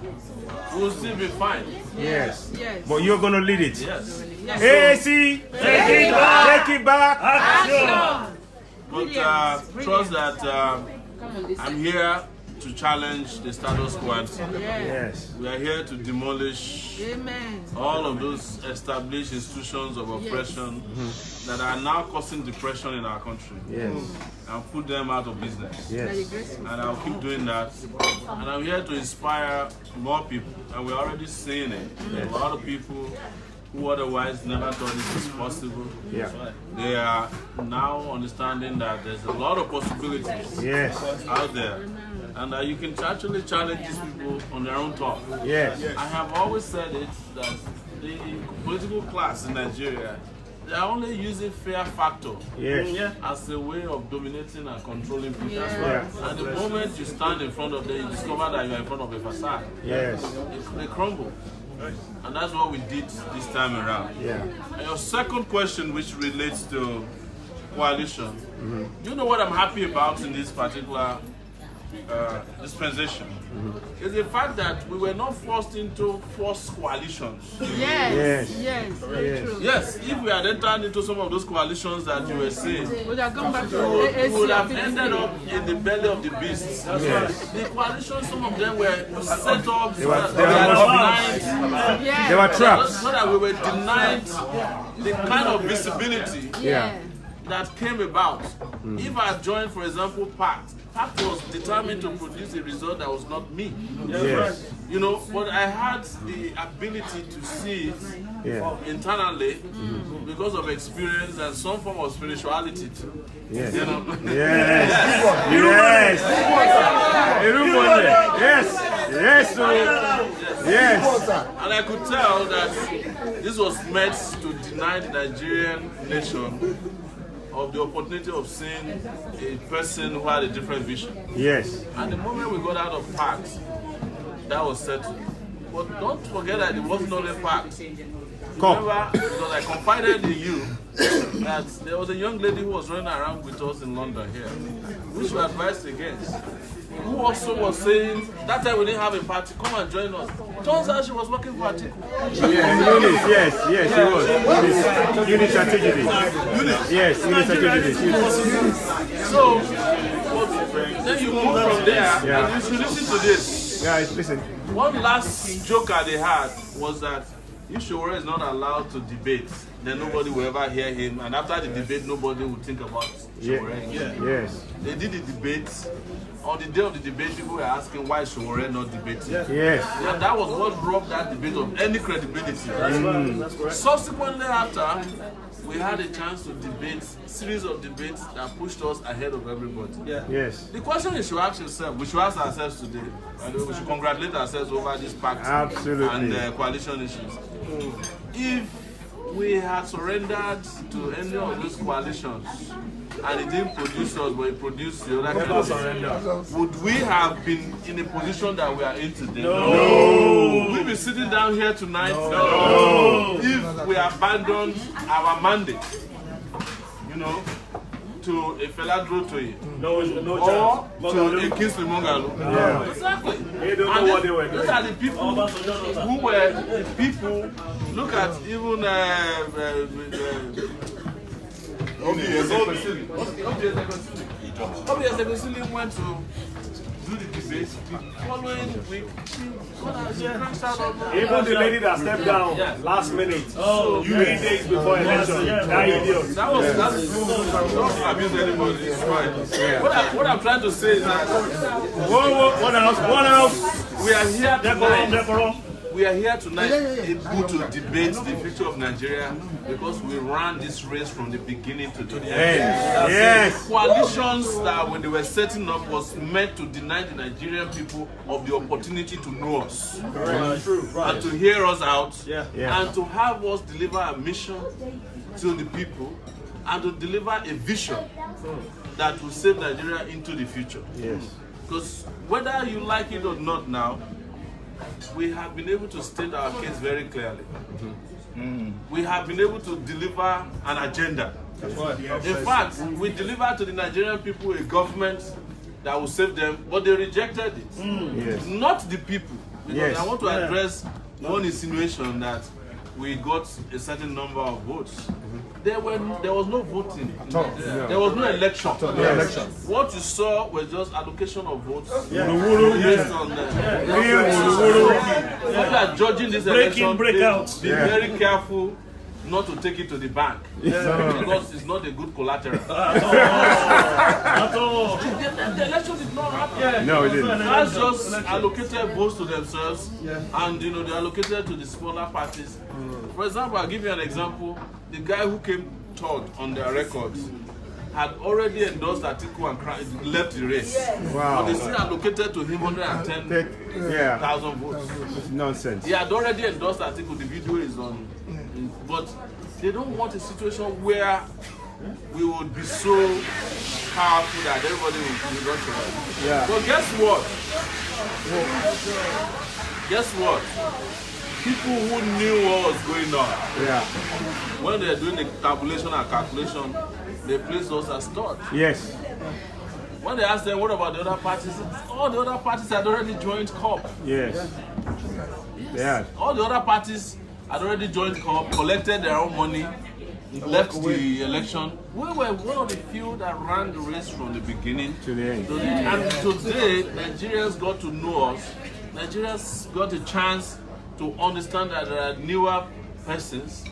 we'll still be fine. Yes. Yes. But you're going to lead it. Yes. AAC, take it back. Take it back. Action. But trust that I'm here to challenge the status quo. Yes. We are here to demolish all of those established institutions of oppression that are now causing depression in our country. Yes. And put them out of business. Yes. And I'll keep doing that. And I'm here to inspire more people. And we're already seeing it. A lot of people who otherwise never thought this was possible. Yeah. They are now understanding that there's a lot of possibilities Yes. out there. And you can actually challenge these people on their own talk. Yes. I have always said it that the political class in Nigeria, they are only using fear factor as a way of dominating and controlling people. And the moment you stand in front of them, you discover that you are in front of a facade. Yes. They crumble. And that's what we did this time around. And your second question, which relates to coalition, you know what I'm happy about in this particular dispensation is the fact that we were not forced into forced coalitions. Yes, very true. Yes, if we had entered into some of those coalitions that you were saying, We would have gone back to we would have AAC. ended up in the belly of the beast. The coalitions, some of them were set up, They were traps. so that we were denied the kind of visibility that came about. If I joined, for example, PACT was determined to produce a result that was not me. You know, but I had the ability to see it internally because of experience and some form of spirituality too. You know? Yes. And I could tell that this was meant to deny the Nigerian nation of the opportunity of seeing a person who had a different vision. Yes. And the moment we got out of PACT, that was settled. But don't forget that it wasn't only PACT. Remember, because I confided in you that there was a young lady who was running around with us in London here, which we advised against, who also was saying, that time we didn't have a party, come and join us. Turns out she was working for Atiku. Yes, she was. Unit strategy. Yes, unit strategy. So, then you move from there, and you should listen to this. Guys, listen. One last joker they had was that if Sowore is not allowed to debate, then nobody will ever hear him, and after the debate, nobody will think about Sowore again. Yes. They did the debate. On the day of the debate, people were asking why Sowore not debating. Yes. And that was what robbed that debate of any credibility. That's correct. Subsequently after, we had a chance to debate, series of debates that pushed us ahead of everybody. Yes. The question we should ask yourself, we should ask ourselves today, and we should congratulate ourselves over this pact and coalition issues. If we had surrendered to any of those coalitions, and it didn't produce us, but it produced the other candidates, would we have been in a position that we are in today? No. Would we be sitting down here tonight? No. If we abandoned our mandate, you know, to a fella Drotoye, or to a Kingsley Mongalo. Exactly. They don't know what they were doing. Those are the people who were the people. Look at even Omoyele went to do the debate. The following week, she crashed out of even the lady that stepped down last minute, 3 days before election, that idiot. Don't abuse anybody, it's fine. What I'm trying to say is that What else? we are here tonight. We are here tonight able to debate the future of Nigeria because we ran this race from the beginning to the end. Yes. Coalitions that when they were setting up was meant to deny the Nigerian people of the opportunity to know us and to hear us out and to have us deliver a mission to the people and to deliver a vision that will save Nigeria into the future. Yes. Because whether you like it or not now, we have been able to state our case very clearly. We have been able to deliver an agenda. In fact, we delivered to the Nigerian people a government that will save them, but they rejected it. Not the people. Because I want to address one insinuation that we got a certain number of votes. There was no voting. There was no election. What you saw was just allocation of votes based on if you are judging this election, be very careful not to take it to the bank because it's not a good collateral. The election did not happen. No, it didn't. That's just allocated votes to themselves, and they allocated to the smaller parties. For example, I'll give you an example. The guy who came third on their records had already endorsed Atiku and left the race. Wow. But they still allocated to him 110,000 votes. It's nonsense. He had already endorsed Atiku. The video is on. But they don't want a situation where we would be so powerful that everybody will rush around. Yeah. But guess what? Guess what? People who knew what was going on, when they're doing the tabulation and calculation, they place us as third. Yes. When they ask them, what about the other parties? All the other parties had already joined COP. Yes. Yeah. All the other parties had already joined COP, collected their own money, left the election. We were one of the few that ran the race from the beginning to the end. And today, Nigerians got to know us. Nigerians got a chance to understand that there are newer persons,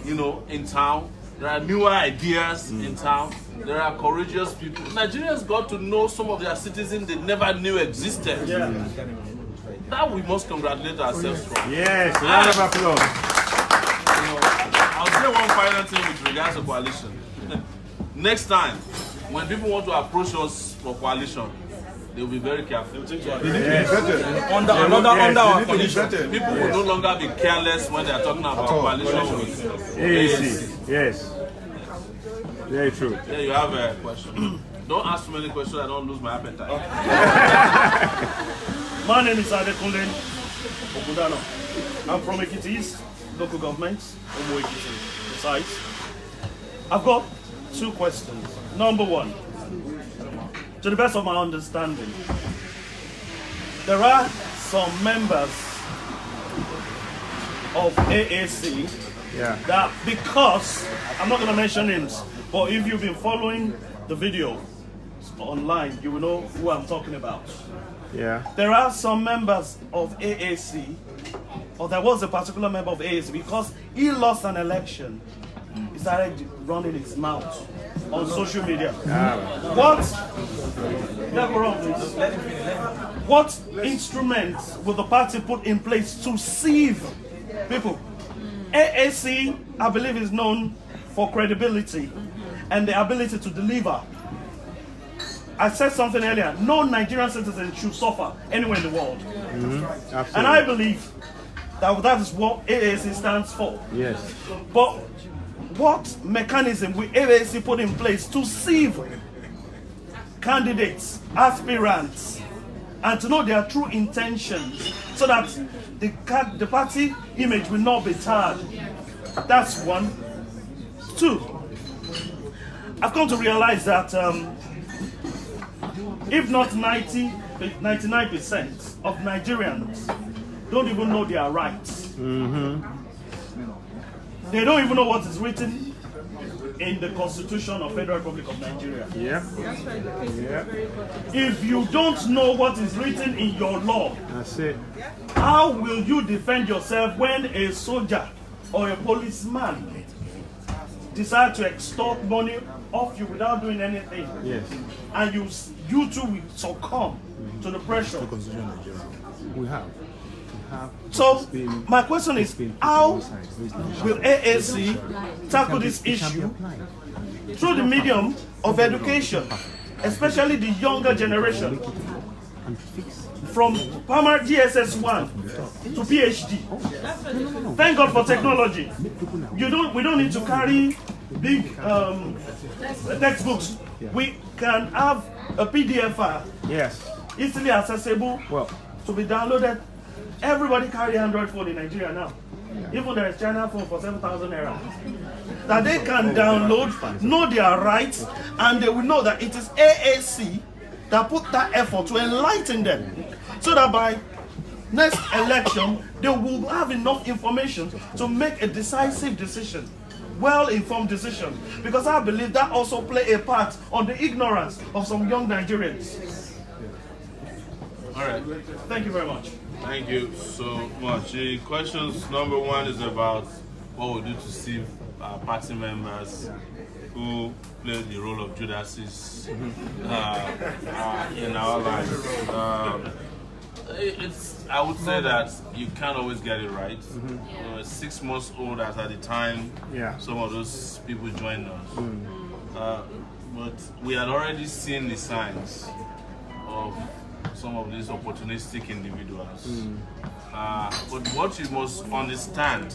you know, in town. There are newer ideas in town. There are courageous people. Nigerians got to know some of their citizens they never knew existed. That we must congratulate ourselves for. Yes, round of applause. I'll say one final thing with regards to coalition. Next time, when people want to approach us for coalition, they will be very careful. Under our coalition. People will no longer be careless when they are talking about coalition with AAC. Yes. Very true. Yeah, you have a question. Don't ask too many questions, I don't lose my appetite. My name is Adekunle Obudano. I'm from Ekiti local government, Omoyele site. I've got two questions. Number one, to the best of my understanding, there are some members of AAC that, because, I'm not going to mention names, but if you've been following the video online, you will know who I'm talking about. Yeah. There are some members of AAC, or there was a particular member of AAC, because he lost an election, he started running his mouth on social media. What instruments will the party put in place to sieve people? AAC, I believe, is known for credibility and the ability to deliver. I said something earlier, no Nigerian citizen should suffer anywhere in the world. And I believe that that is what AAC stands for. Yes. But what mechanism will AAC put in place to sieve candidates, aspirants, and to know their true intentions so that the party image will not be tarred? That's one. Two, I've come to realize that if not 99% of Nigerians don't even know their rights. They don't even know what is written in the Constitution of Federal Republic of Nigeria. If you don't know what is written in your law, that's it. How will you defend yourself when a soldier or a policeman decide to extort money off you without doing anything? Yes. And you too will succumb to the pressure. We have. So my question is, how will AAC tackle this issue through the medium of education, especially the younger generation, from primary GSS1 to PhD? Thank God for technology. We don't need to carry big textbooks. We can have a PDF file, easily accessible, to be downloaded. Everybody carry Android phone in Nigeria now. Even there is China phone for 7,000 naira. That they can download, know their rights, and they will know that it is AAC that put that effort to enlighten them, so that by next election they will have enough information to make a decisive decision, well-informed decision. Because I believe that also play a part on the ignorance of some young Nigerians. All right. Thank you very much. Thank you so much. The questions number one is about what we do to see party members who play the role of Judases in our lives. I would say that you can't always get it right. 6 months old at the time some of those people joined us. but we had already seen the signs of some of these opportunistic individuals. But what you must understand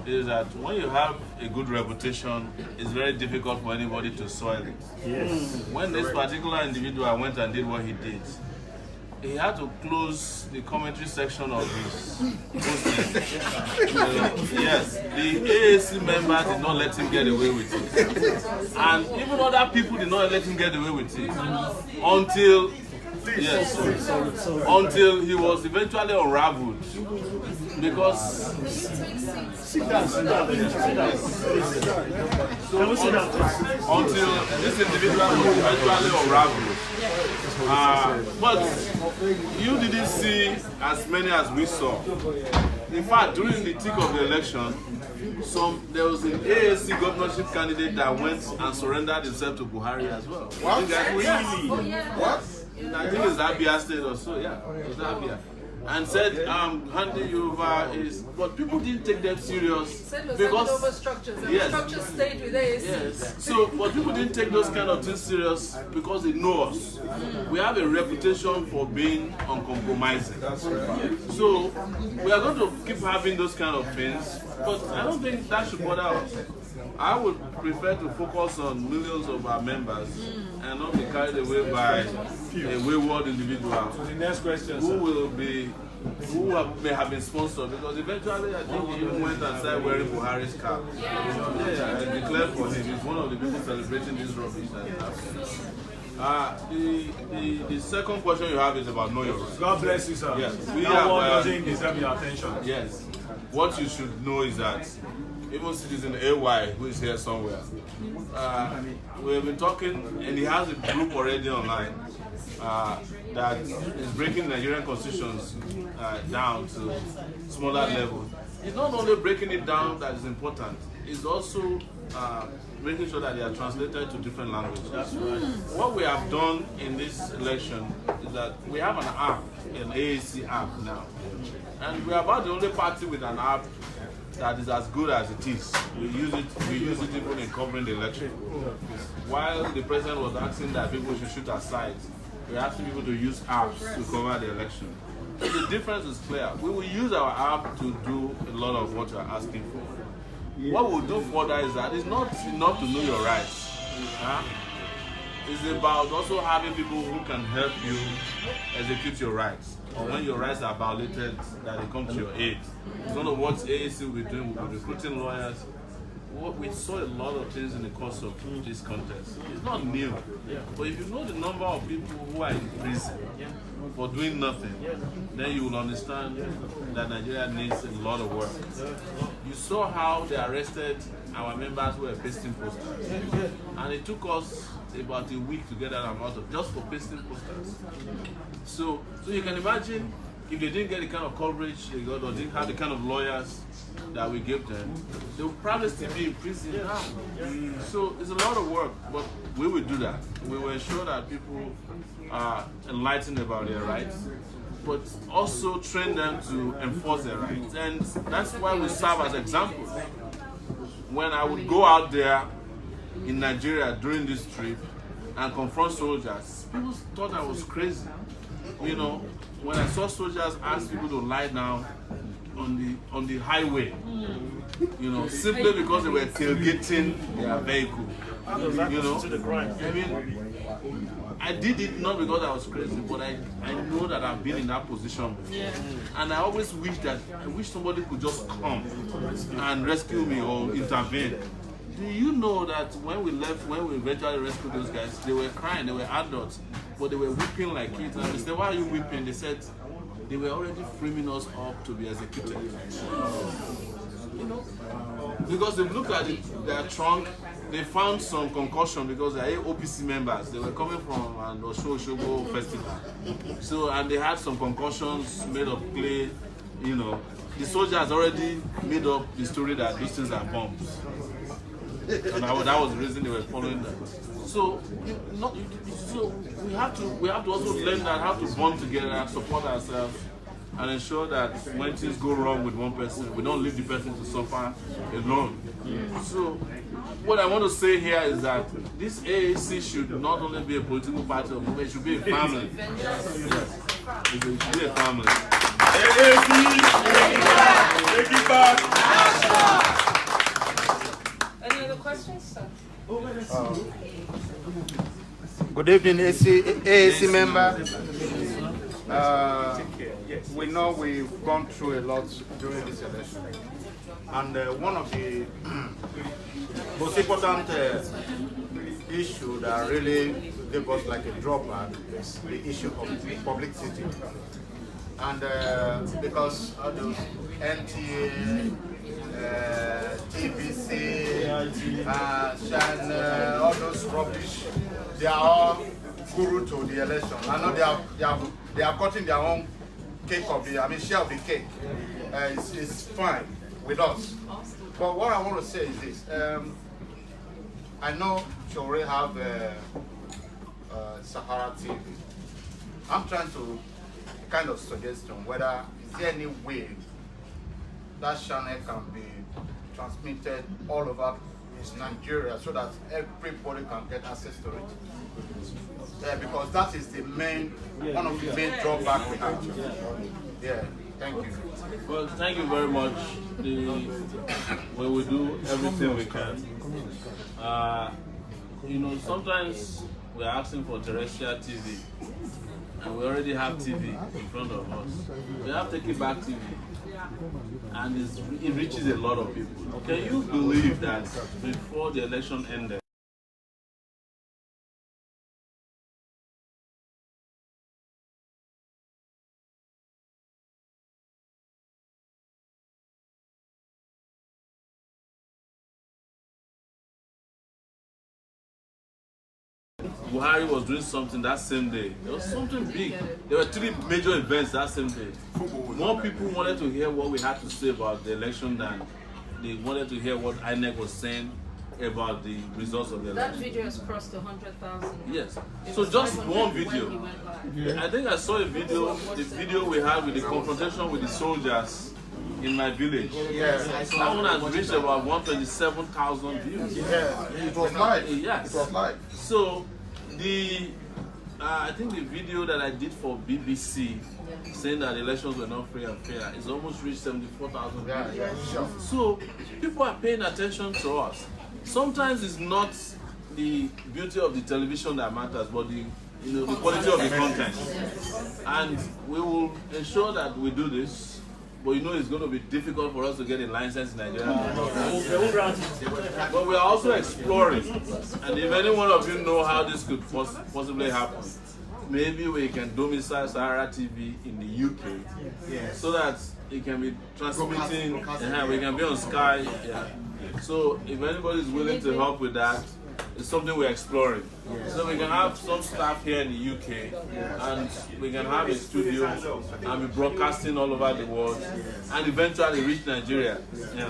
is that when you have a good reputation, it's very difficult for anybody to soil it. Yes. When this particular individual went and did what he did, he had to close the commentary section of his posting. Yes, the AAC members did not let him get away with it. And even other people did not let him get away with it. Until until he was eventually unraveled. Because until this individual was eventually unraveled. But you didn't see as many as we saw. In fact, during the thick of the election, there was an AAC governorship candidate that went and surrendered himself to Buhari as well. What? You guys really? What? I think it's Abia State or so, yeah. It's Abia. And said, handing you over is, but people didn't take them serious because over structures. And yes, structures stayed with AAC. yes. So, but people didn't take those kind of things serious because they know us. We have a reputation for being uncompromising. So, we are going to keep having those kind of things, but I don't think that should bother us. I would prefer to focus on millions of our members and not be carried away by a wayward individual. So the next question, May have been sponsored, because eventually I think he even went and started wearing Buhari's cap. Yeah, I declared for him. He's one of the people celebrating this rubbish that happened. The second question you have is about know your rights. God bless you, sir. Yes, that one doesn't deserve your attention. Yes. What you should know is that even citizen AY, who is here somewhere, we have been talking, and he has a group already online that is breaking Nigerian constitutions down to smaller levels. It's not only breaking it down that is important, it's also making sure that they are translated to different languages. That's right. What we have done in this election is that we have an app, an AAC app now. And we are about the only party with an app that is as good as it is. We use it even in covering the election. While the president was asking that people should shoot aside, we're asking people to use apps to cover the election. So the difference is clear. We will use our app to do a lot of what you're asking for. What we'll do further is that it's not enough to know your rights. It's about also having people who can help you execute your rights. Or when your rights are violated, that they come to your aid. It's one of what AAC will be doing. We'll be recruiting lawyers. We saw a lot of things in the course of this contest. It's not new. But if you know the number of people who are in prison for doing nothing, then you will understand that Nigeria needs a lot of work. You saw how they arrested our members who were pasting posters. And it took us about a week to get that amount of just for pasting posters. So you can imagine if they didn't get the kind of coverage they got or didn't have the kind of lawyers that we gave them, they would probably still be in prison now. So it's a lot of work, but we will do that. We will ensure that people are enlightened about their rights, but also train them to enforce their rights. And that's why we serve as examples. When I would go out there in Nigeria during this trip and confront soldiers, people thought I was crazy. You know, when I saw soldiers ask people to lie down on the highway, you know, simply because they were tailgating their vehicle. You know, I mean, I did it not because I was crazy, but I know that I've been in that position before. And I always wish somebody could just come and rescue me or intervene. Do you know that when we eventually rescued those guys, they were crying, they were adults, but they were weeping like kids. And I said, why are you weeping? They said they were already framing us up to be executed. You know, because they looked at their trunk, they found some concussion because they are OPC members. They were coming from an U.K-Social festival. So, and they had some concussions made of clay, you know. The soldiers already made up the story that these things are bombs. And that was the reason they were following that. So we have to also learn that how to bond together, support ourselves, and ensure that when things go wrong with one person, we don't leave the person to suffer alone. So what I want to say here is that this AAC should not only be a political party or movement, it should be a family. Yes. It should be a family. AAC, take it back. Any other questions, sir? Good evening, AAC member. We know we've gone through a lot during this election. And one of the most important issue that really gave us like a drawback is the issue of publicity. And because all those NTA, TVC, China, all those rubbish, they are all guru to the election. I know they are cutting their own cake of the, share of the cake. It's fine with us. But what I want to say is this. I know you already have Sahara TV. I'm trying to kind of suggestion whether is there any way that channel can be transmitted all over Nigeria so that everybody can get access to it. Because that is the main, one of the main drawbacks we have. Yeah, thank you. Well, thank you very much. We will do everything we can. Sometimes we're asking for terrestrial TV, and we already have TV in front of us. We have TakeItBack TV, and it reaches a lot of people. Can you believe that before the election ended, Buhari was doing something that same day? There was something big. There were 3 major events that same day. More people wanted to hear what we had to say about the election than they wanted to hear what INEC was saying about the results of the election. That video has crossed 100,000. Yes. So just one video. I think I saw a video, the video we had with the confrontation with the soldiers in my village. Yes. That one has reached about 127,000 views. Yeah, it was live. Yes. It was live. So I think the video that I did for BBC saying that the elections were not free and fair is almost reached 74,000 views. Yeah, sure. So people are paying attention to us. Sometimes it's not the beauty of the television that matters, but the quality of the content. And we will ensure that we do this. But it's going to be difficult for us to get a license in Nigeria. But we are also exploring. And if any one of you know how this could possibly happen, maybe we can domicile Sahara TV in the UK, so that it can be transmitting. We can be on Sky. Yeah. So if anybody is willing to help with that, it's something we're exploring. So we can have some staff here in the UK, and we can have a studio and be broadcasting all over the world, and eventually reach Nigeria. Sorry,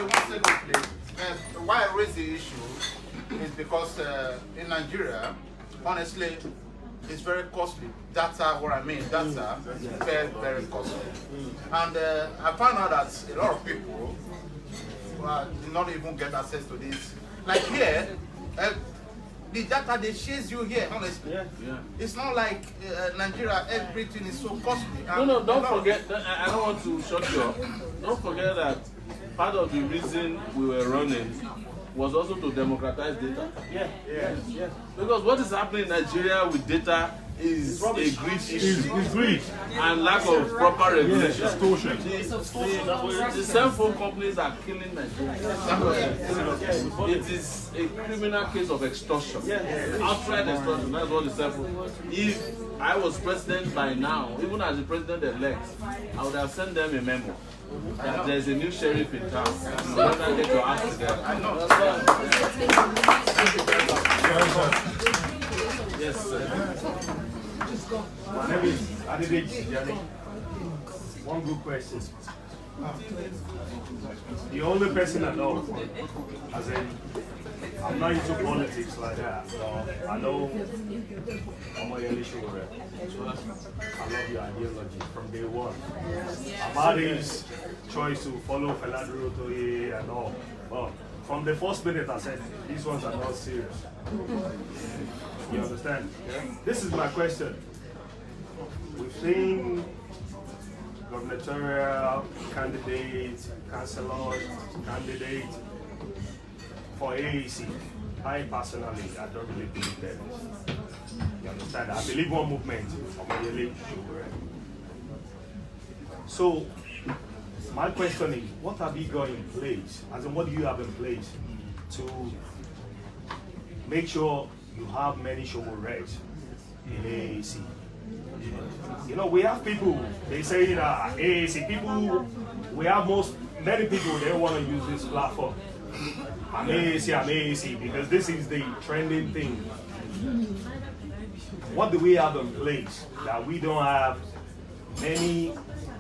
one second, please. Why I raise the issue is because in Nigeria, honestly, it's very costly. Data, data is very, very costly. And I found out that a lot of people do not even get access to this. Like here, the data they chase you here, honestly. It's not like Nigeria, everything is so costly. No, don't forget, I don't want to shut you up. Don't forget that part of the reason we were running was also to democratize data. Because what is happening in Nigeria with data is a greed issue. It's greed. And lack of proper regulation. Extortion. The cell phone companies are killing Nigeria. It is a criminal case of extortion. Outright extortion. That's what the cell phone. If I was president by now, even as the president-elect, I would have sent them a memo that there's a new sheriff in town. You better get your ass together. Yes, sir. One good question. The only person I know, as in, I'm not into politics like that. I know Omoyele Sowore. I love your ideology from day one. About his choice to follow Feladuro and all. Well, from the first minute I said, these ones are not serious. You understand? Yeah? This is my question. We've seen gubernatorial candidates, councillors, candidates for AAC. I personally, I don't really believe that. You understand? I believe one movement, Omoyele. So, my question is, what have you got in place? As in, what do you have in place to make sure you have many Sowores in AAC? You know, we have people, they say that AAC people, we have many people, they want to use this platform. I'm AAC, because this is the trending thing. What do we have in place that we don't have many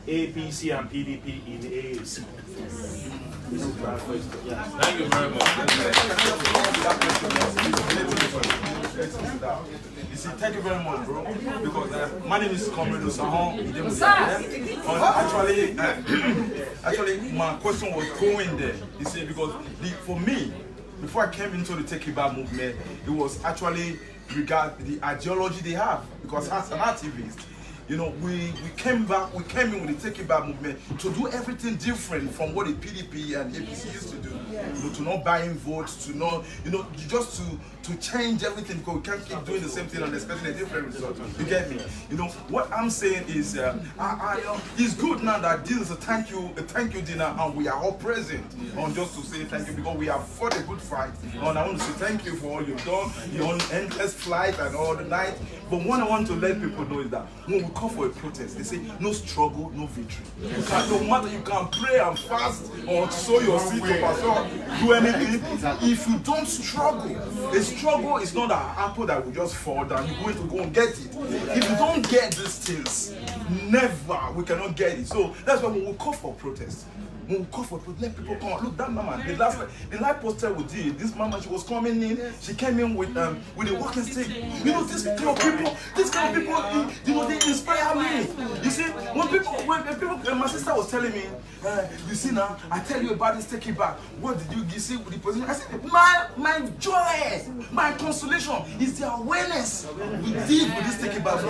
APC and PDP in AAC? This is my question. Yeah. Thank you very much. You see, thank you very much, bro. Because my name is Comrade Osahon. Actually, my question was going there. You see, because for me, before I came into the TakeItBack movement, it was actually regarding the ideology they have. Because as an activist, you know, we came in with the TakeItBack movement to do everything different from what the PDP and APC used to do. Yes. You know, to not buying votes, to not, you know, just to change everything, because we can't keep doing the same thing and expecting a different result. You get me? You know, what I'm saying is, it's good now that this is a thank you dinner, and we are all present on just to say thank you, because we have fought a good fight. And I want to say thank you for all you've done, your endless flight and all the night. But what I want to let people know is that when we call for a protest, they say no struggle, no victory. You can, no matter, you can pray and fast or sow your seed to pastor, do anything. If you don't struggle, a struggle is not an apple that will just fall down. You're going to go and get it. If you don't get these things, never, we cannot get it. So that's why when we call for protest, when we call for protest, let people come. Look, that mama, the live poster we did, this mama, she was coming in, she came in with a walking stick. You know, this kind of people, you know, they inspire me. You see, when my sister was telling me, you see now, I tell you about this TakeItBack. What did you see with the position? I said, my joy, my consolation is the awareness we did with this TakeItBack.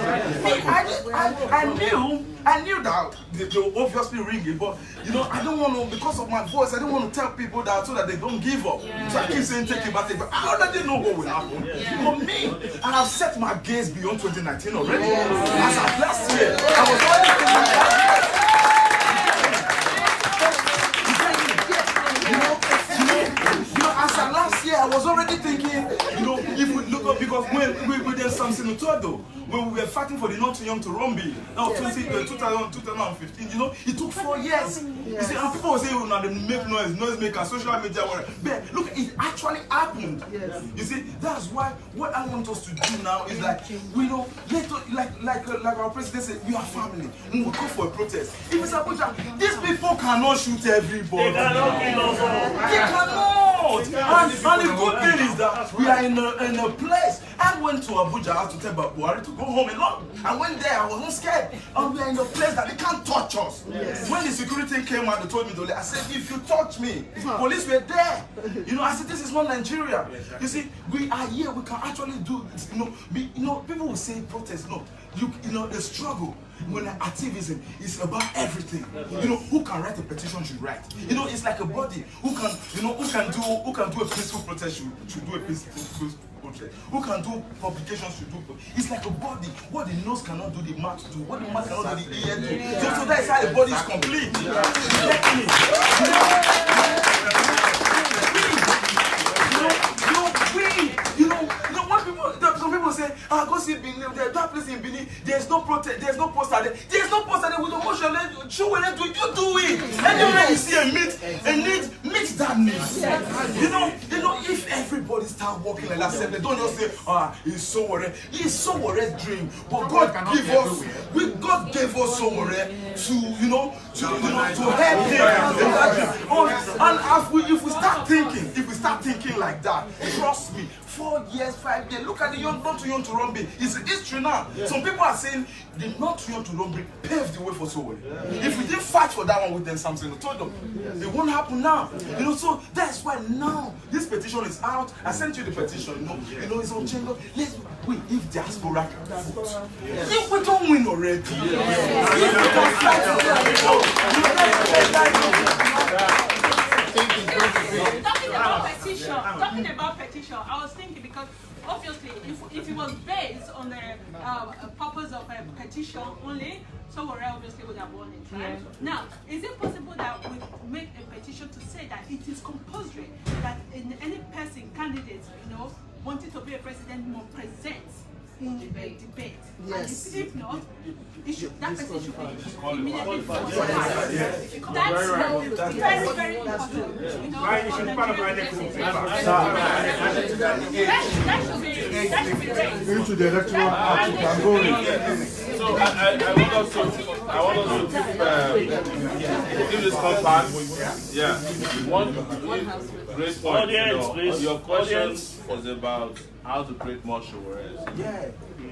I knew that they will obviously ring it, but you know, I don't want to, because of my voice, I don't want to tell people that so that they don't give up. So I keep saying TakeItBack. I already know what will happen. For me, I have set my gaze beyond 2019 already. As of last year, I was already thinking last year I was already thinking, you know, if we look up, because when we did something to Todo, when we were fighting for the Not Too Young to Run Bill, now 2015, you know, it took 4 years. You see, and people say, oh, now they make noise maker, social media, whatever. But look, it actually happened. You see, that's why what I want us to do now is like, we don't, like our president said, we are family. When we go for a protest, if it's Abuja, these people cannot shoot everybody. They cannot kill us all. They cannot. And the good thing is that we are in a place. I went to Abuja, I had to tell Buhari to go home alone. I went there, I wasn't scared. And we are in a place that they can't touch us. Yes. When the security came out, they told me to leave. I said, if you touch me, police were there. You know, I said, this is not Nigeria. You see, we are here, we can actually do this. You know, people will say protest. No, you know, the struggle. When activism is about everything, you know, who can write a petition should write. You know, it's like a body. Who can do a peaceful protest should do a peaceful protest. Who can do publications should do. It's like a body. What the nose cannot do, the mouth do. What the mouth cannot do, the ear do. So that is how the body is complete. Some people say, go see Benin, that place in Benin, there's no protest, there's no poster there. There's no poster there with Omoyele. You do it. Anywhere you see a need, meet that need. You know, if everybody starts start working like that. Don't just say, it's Sowore. It's Sowore's dream. But God gave us Sowore to, to help him. And if we start thinking like that, trust me, 4 years, 5 years, look at the young, not too young to run big. It's history now. Some people are saying the not too young to run big paved the way for Sowore. If we didn't fight for that one with them, something I told them, it won't happen now. So that's why now this petition is out. I sent you the petition. It's on chamber. Let's win if diaspora can vote. If we don't win already, if we can fight for that. Talking about petition, I was thinking because obviously if it was based on the purpose of a petition only, Sowore obviously would have won it, right? Yeah. Now, is it possible that we make a petition to say that it is compulsory that any person, candidate, wanting to be a president must present in the debate? Yes. And if not, that person should be immediately forced. That's very, very important. That should be raised. Into the electoral act, So I want us to give this compact. Yeah. One great point. Your question was about how to create more Sowores. Yeah.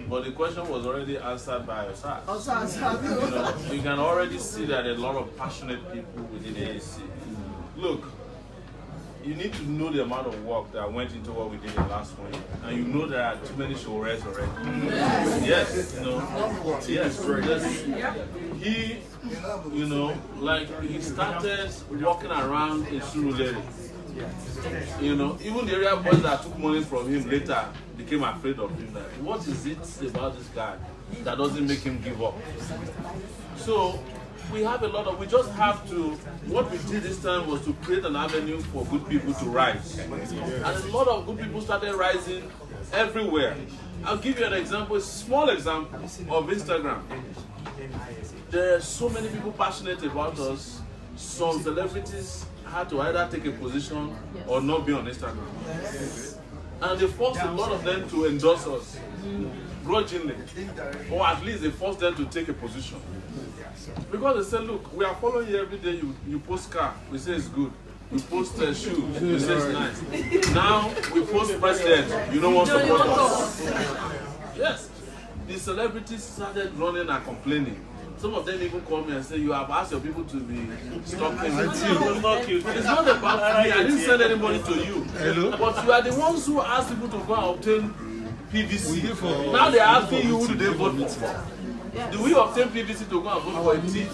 But the question was already answered by yourself. You can already see that a lot of passionate people within the AAC. Look, you need to know the amount of work that went into what we did in last week, and you know there are too many Sowores already. Yes, yes. He, he started walking around in Sowore. Even the area boys that took money from him later became afraid of him. Like, what is it about this guy that doesn't make him give up? So we have we just have to, what we did this time was to create an avenue for good people to rise. And a lot of good people started rising everywhere. I'll give you an example, a small example of Instagram. There are so many people passionate about us. Some celebrities had to either take a position or not be on Instagram. And they forced a lot of them to endorse us, grudgingly. Or at least they forced them to take a position. Because they said, look, we are following you every day, you post car, we say it's good. We post shoes, we say it's nice. Now we post president, you don't want to support us. Yes. The celebrities started running and complaining. Some of them even call me and say, you have asked your people to be stopping. It's not about me, I didn't send anybody to you. Hello? But you are the ones who asked people to go and obtain PVC. Now they are asking you who do they vote for. Do we obtain PVC to go and vote for a thief?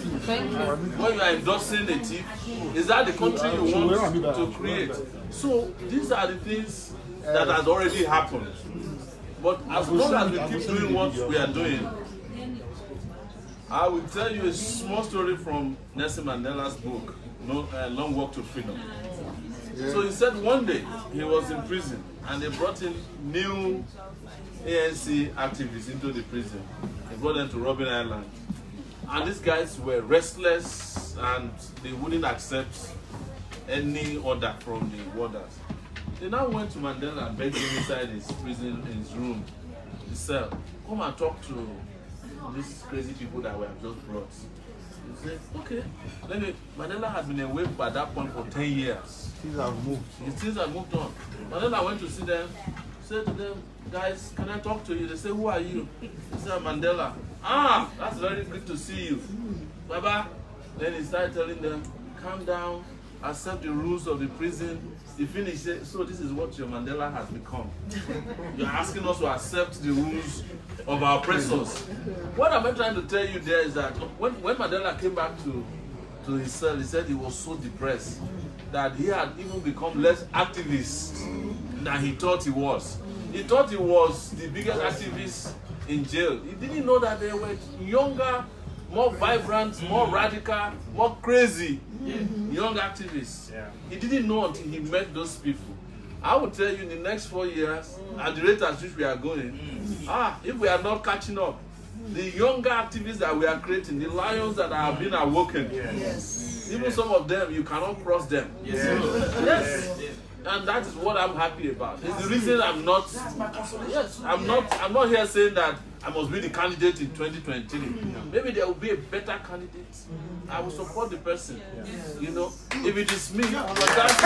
When you are endorsing a thief? Is that the country you want to create? So these are the things that has already happened. But as long as we keep doing what we are doing, I will tell you a small story from Nelson Mandela's book, Long Walk to Freedom. So he said one day he was in prison and they brought in new ANC activists into the prison. They brought them to Robben Island. And these guys were restless and they wouldn't accept any order from the warders. They now went to Mandela and begged him inside his prison, in his room, his cell, come and talk to these crazy people that we have just brought. He said, okay. Then Mandela had been away at that point for 10 years. Things have moved. Things have moved on. Mandela went to see them, said to them, guys, can I talk to you? They said, who are you? He said, Mandela. Ah, that's very good to see you. Baba. Then he started telling them, calm down, accept the rules of the prison. He finished, so this is what your Mandela has become. You're asking us to accept the rules of our oppressors. What am I trying to tell you there is that when Mandela came back to his cell, he said he was so depressed that he had even become less activist than he thought he was. He thought he was the biggest activist in jail. He didn't know that there were younger, more vibrant, more radical, more crazy young activists. Yeah. He didn't know until he met those people. I will tell you in the next 4 years, at the rate at which we are going, if we are not catching up, the younger activists that we are creating, the lions that have been awoken, even some of them, you cannot cross them. Yes. And that is what I'm happy about. It's the reason I'm not. Yes, I'm not here saying that I must be the candidate in 2023. Maybe there will be a better candidate. I will support the person. You know, if it is me, but that's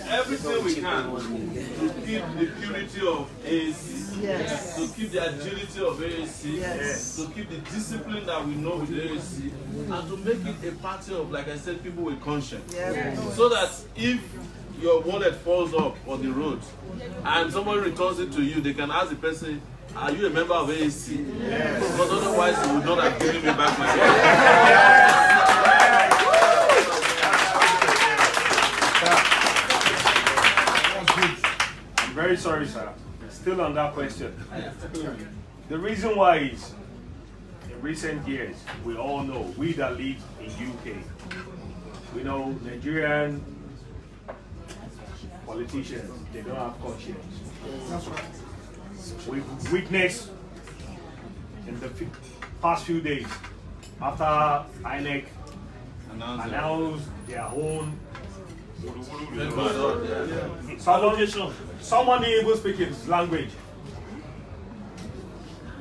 everything we can to keep the purity of AAC, to keep the agility of AAC, to keep the discipline that we know with AAC, and to make it a party of, like I said, people with conscience. So that if your wallet falls up on the road and somebody returns it to you, they can ask the person, are you a member of AAC? Because otherwise you would not have given me back my wallet. I'm very sorry, sir. Still on that question. The reason why is, in recent years, we all know, we that live in UK, we know Nigerian politicians, they don't have conscience. We've witnessed in the past few days, after INEC announced their own someone didn't even speak his language.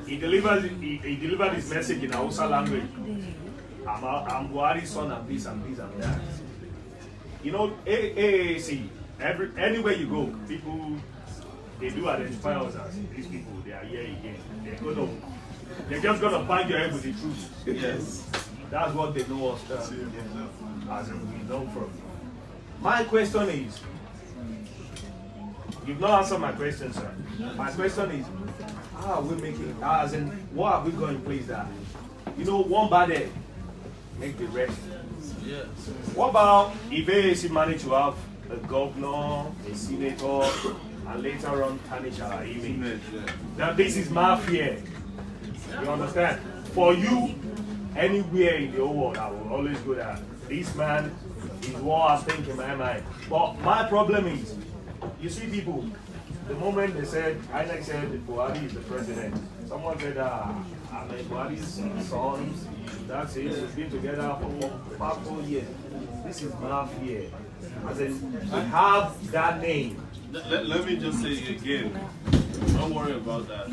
He delivered his message in Hausa language. I'm Buhari's son and this and this and that. You know, AAC, anywhere you go, people, they do identify us as these people, they are here again. They're just gonna bang your head with the truth. Yes. That's what they know us as we know from. My question is, you've not answered my question, sir. My question is, how are we making, as in, what have we got in place that, you know, one bad egg make the rest? Yes. What about if AAC manage to have a governor, a senator, and later on tarnish our image? Now this is mafia. You understand? For you, anywhere in the whole world, I will always go there. This man is what I think in my mind. But my problem is, you see people, the moment they said, INEC said Buhari is the president, someone said, I'm Buhari's son, that's it, we've been together for 4 years. This is mafia. As in, we have that name. Let me just say again, don't worry about that.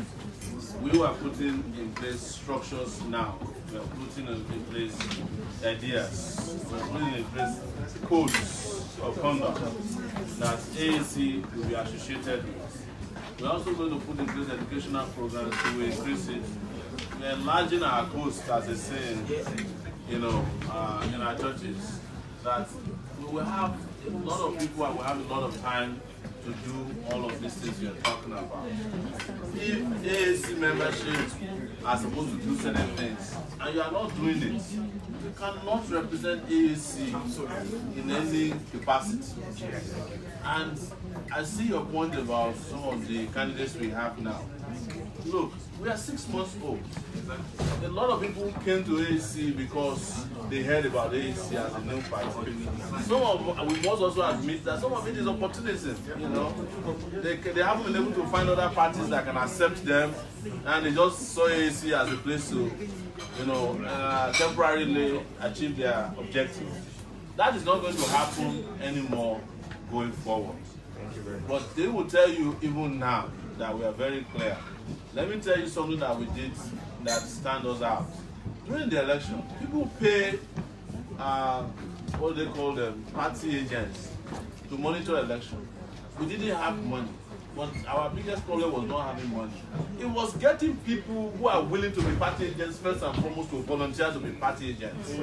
We are putting in place structures now. We are putting in place ideas. We are putting in place codes of conduct that AAC will be associated with. We're also going to put in place educational programs to increase it. We're enlarging our costs, as they say, in our churches, that we will have a lot of people and we'll have a lot of time to do all of these things you're talking about. If AAC memberships are supposed to do certain things and you are not doing it, you cannot represent AAC in any capacity. And I see your point about some of the candidates we have now. Look, we are 6 months old. A lot of people came to AAC because they heard about AAC as a new party. We must also admit that some of it is opportunism. You know, they haven't been able to find other parties that can accept them, and they just saw AAC as a place to, temporarily achieve their objectives. That is not going to happen anymore going forward. Thank you very much. But they will tell you even now that we are very clear. Let me tell you something that we did that stands us out. During the election, people pay, what do they call them, party agents to monitor election. We didn't have money, but our biggest problem was not having money. It was getting people who are willing to be party agents first and foremost to volunteer to be party agents.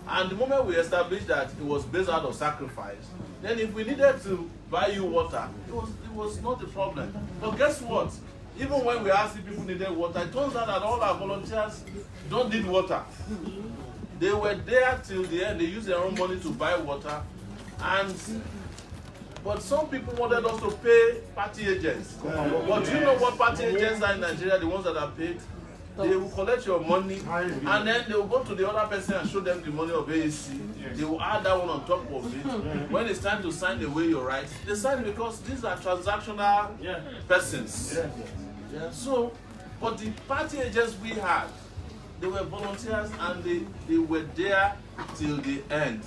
And the moment we established that it was based out of sacrifice, then if we needed to buy you water, it was not a problem. But guess what? Even when we asked if people needed water, it turns out that all our volunteers don't need water. They were there till the end. They used their own money to buy water. But some people wanted us to pay party agents. But do you know what party agents are in Nigeria, the ones that are paid? They will collect your money and then they will go to the other person and show them the money of AAC. They will add that one on top of it. When it's time to sign away your rights, they sign because these are transactional persons. So But the party agents we had, they were volunteers and they were there till the end.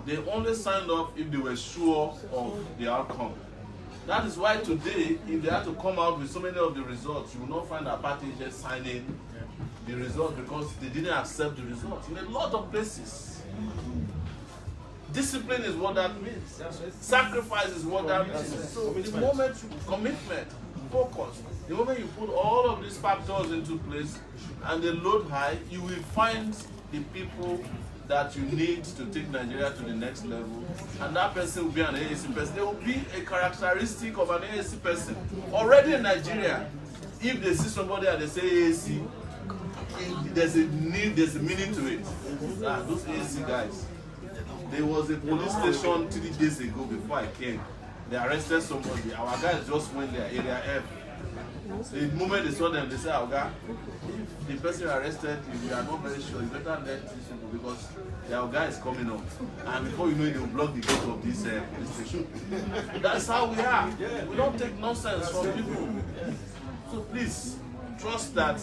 They only signed up if they were sure of the outcome. That is why today, if they had to come out with so many of the results, you will not find a party agent signing the result because they didn't accept the results in a lot of places. Discipline is what that means. Sacrifice is what that means. So the moment you commitment, focus, the moment you put all of these factors into place and they load high, you will find the people that you need to take Nigeria to the next level, and that person will be an AAC person. There will be a characteristic of an AAC person already in Nigeria. If they see somebody and they say AAC, there's a need, there's a meaning to it. Those AAC guys. There was a police station 3 days ago before I came. They arrested somebody. Our guys just went there, area F. The moment they saw them, they said, "Oga, if the person arrested, if you are not very sure, you better let these people because our guy is coming up. And before you know it, they will block the gate of this police station." That's how we are. We don't take nonsense from people. So please, trust that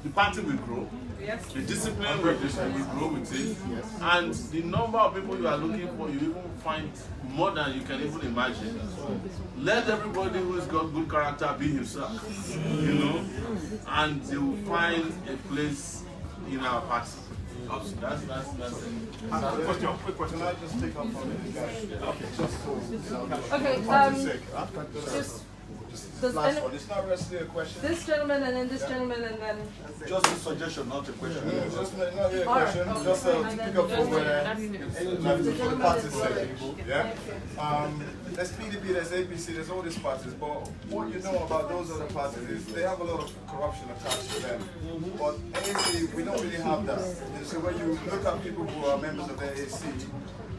the party will grow. Yes. The discipline will grow with it. Yes. And the number of people you are looking for, you even find more than you can even imagine. Let everybody who's got good character be himself, you know, and they will find a place in our party. That's it. Quick question. I just take up on it. Okay, just so, it's not really a question. This gentleman and then this gentleman and then... Just a suggestion, not a question. Just not really a question. Right. Just to pick up from where for the party's sake. Yeah? There's PDP, there's APC, there's all these parties, but what you know about those other parties is they have a lot of corruption attached to them. But AAC, we don't really have that. So when you look at people who are members of the AAC,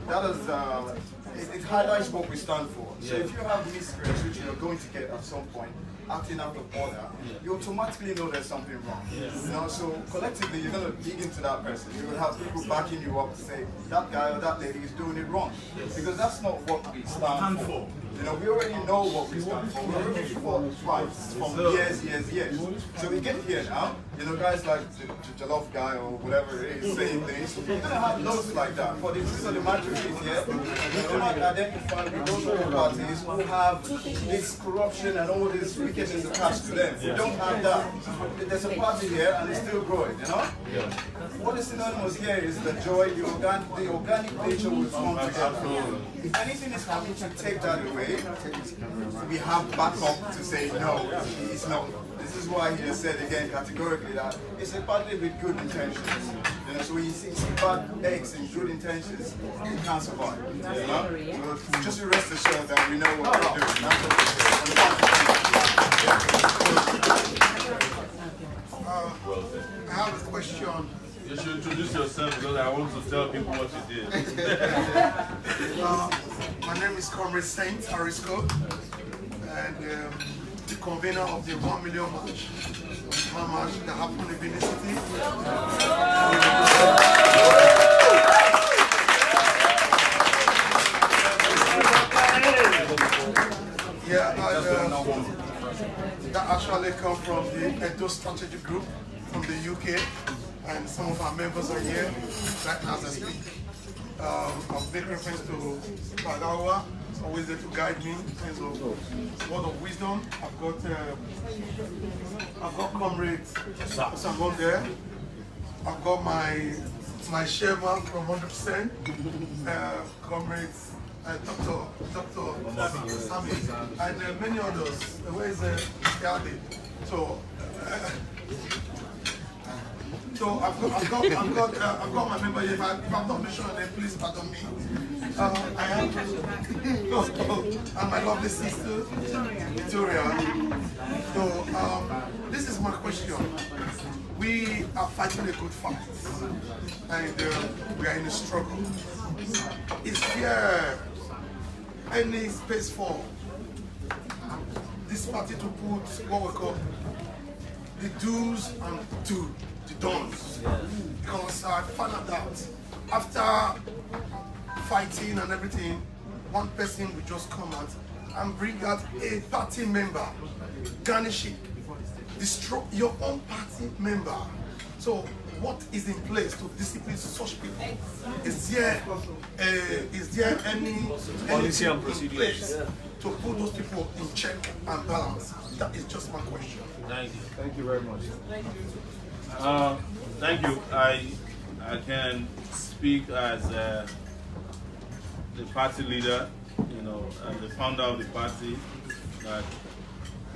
that is... it highlights what we stand for. So if you have miscreants, which you're going to get at some point, acting out of order, you automatically know there's something wrong. You know, so collectively you're going to dig into that person. You will have people backing you up to say, that guy or that lady is doing it wrong. Because that's not what we stand for. You know, we already know what we stand for. We already fought fights from years. So we get here now, you know, guys like the Jollof guy or whatever it is saying things. You're going to have loads like that. But if this is the majority here, we do not identify with those other parties who have this corruption and all this wickedness attached to them. We don't have that. There's a party here and it's still growing, you know? What is synonymous here is the joy, the organic nature will come together. If anything is happening to take that away, we have backup to say no, it's not. This is why he has said again categorically that it's a party with good intentions. You know, so when you see bad eggs and good intentions, it can't survive. You know? So just rest assured that we know what we're doing. I have a question. You should introduce yourself because I want to tell people what you did. My name is Comrade Saint Arisco, and the convener of the 1 million march that happened in Benin City. That actually comes from the Edo Strategic Group from the UK. And some of our members are here right now as I speak. I'll make reference to Bagawa, it's always there to guide me in terms of word of wisdom. I've got Comrade Samon there. I've got my chairman from 100%, Comrade Dr. Sami, and many others. Where is Gadi? So I've got my member here. If I'm not mentioned, then please pardon me. I am and my lovely sister Victoria. So this is my question. We are fighting a good fight, and we are in a struggle. Is there any space for this party to put what we call the do's and the don'ts? Because I found out that after fighting and everything, one person will just come out and bring out a party member, garnish it destroy your own party member. So what is in place to discipline such people? Is there any policy and in procedures place to put those people in check and balance? That is just my question. Thank you. Thank you very much. Thank you. I can speak as the party leader, you know, and the founder of the party, that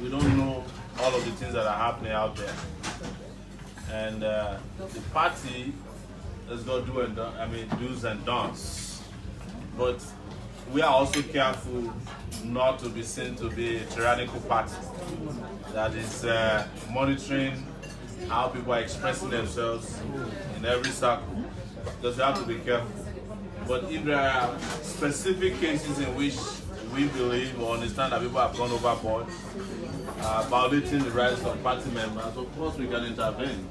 we don't know all of the things that are happening out there. And the party has got do's and don'ts. But we are also careful not to be seen to be a tyrannical party that is monitoring how people are expressing themselves in every circle. Because we have to be careful. But if there are specific cases in which we believe or understand that people have gone overboard, violating the rights of party members, of course we can intervene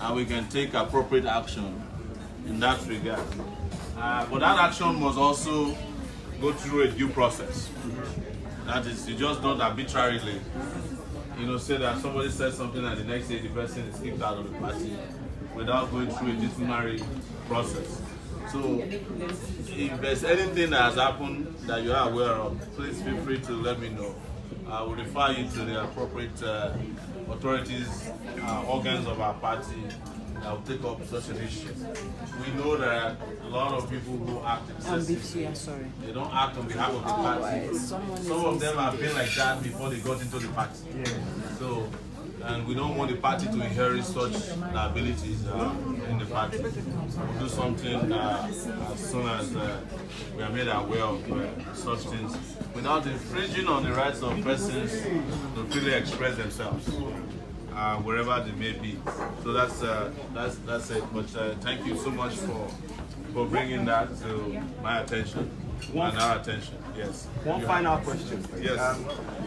and we can take appropriate action in that regard. But that action must also go through a due process. That is, you just don't arbitrarily, say that somebody says something and the next day the person is kicked out of the party without going through a disciplinary process. So, if there's anything that has happened that you are aware of, please feel free to let me know. I will refer you to the appropriate authorities, organs of our party that will take up such an issue. We know there are a lot of people who act excessively. They don't act on behalf of the party. Some of them have been like that before they got into the party. So, and we don't want the party to inherit such liabilities in the party. We'll do something as soon as we are made aware of such things, without infringing on the rights of persons to freely express themselves, wherever they may be. So that's it. But thank you so much for bringing that to my attention and our attention. Yes. One final question. Yes.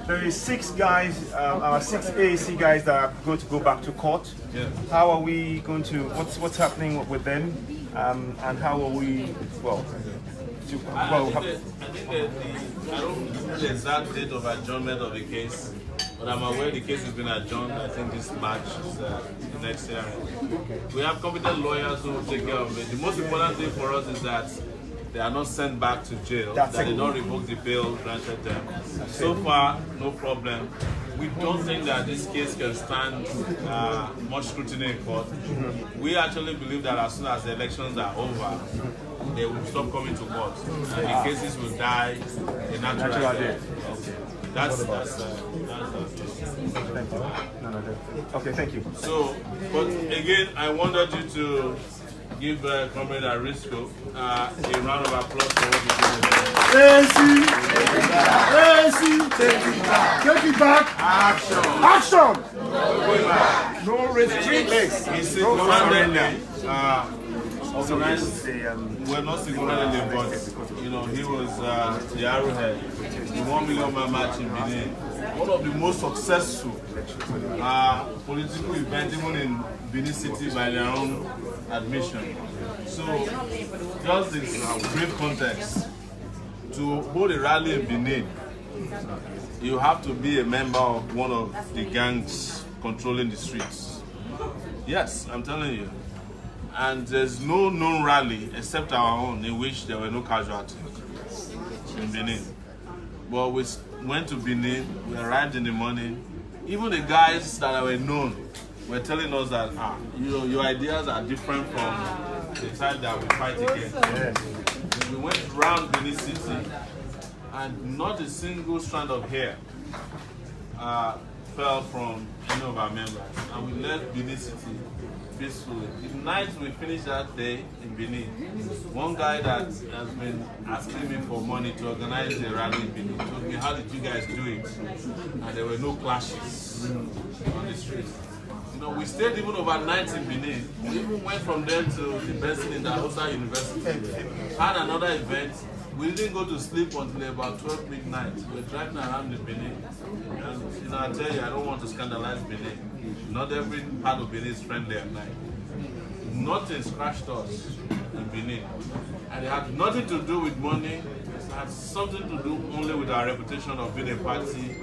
There is 6 guys, our 6 AAC guys that are going to go back to court. Yes. How are we going to? What's happening with them? And how are we? I don't know the exact date of adjournment of the case, but I'm aware the case has been adjourned. I think this March is the next year. We have competent lawyers who will take care of it. The most important thing for us is that they are not sent back to jail, that they don't revoke the bail granted them. So far, no problem. We don't think that this case can stand much scrutiny in court. We actually believe that as soon as the elections are over, they will stop coming to court. And the cases will die a natural death. That's Thank you. Okay, thank you. So, but again, I wanted you to give Comrade Arisco a round of applause for what he did. Take it back. Action. No restrictions. He single-handedly organized, well, not single-handedly, but he was the arrowhead, the 1 million man march in Benin, one of the most successful political events even in Benin City by their own admission. So, just this brief context, to hold a rally in Benin, you have to be a member of one of the gangs controlling the streets. Yes, I'm telling you. And there's no known rally except our own in which there were no casualties in Benin. But we went to Benin, we arrived in the morning. Even the guys that were known were telling us that your ideas are different from the type that we fight against. We went around Benin City and not a single strand of hair fell from any of our members. And we left Benin City peacefully. The night we finished that day in Benin, one guy that has been asking me for money to organize a rally in Benin told me, how did you guys do it? And there were no clashes on the streets. We stayed even overnight in Benin. We even went from there to the Benson in the Hausa University. Had another event. We didn't go to sleep until about 12 midnight. We were driving around the Benin. And I tell you, I don't want to scandalize Benin. Not every part of Benin is friendly at night. Nothing scratched us in Benin. And it had nothing to do with money, has something to do only with our reputation of being a party,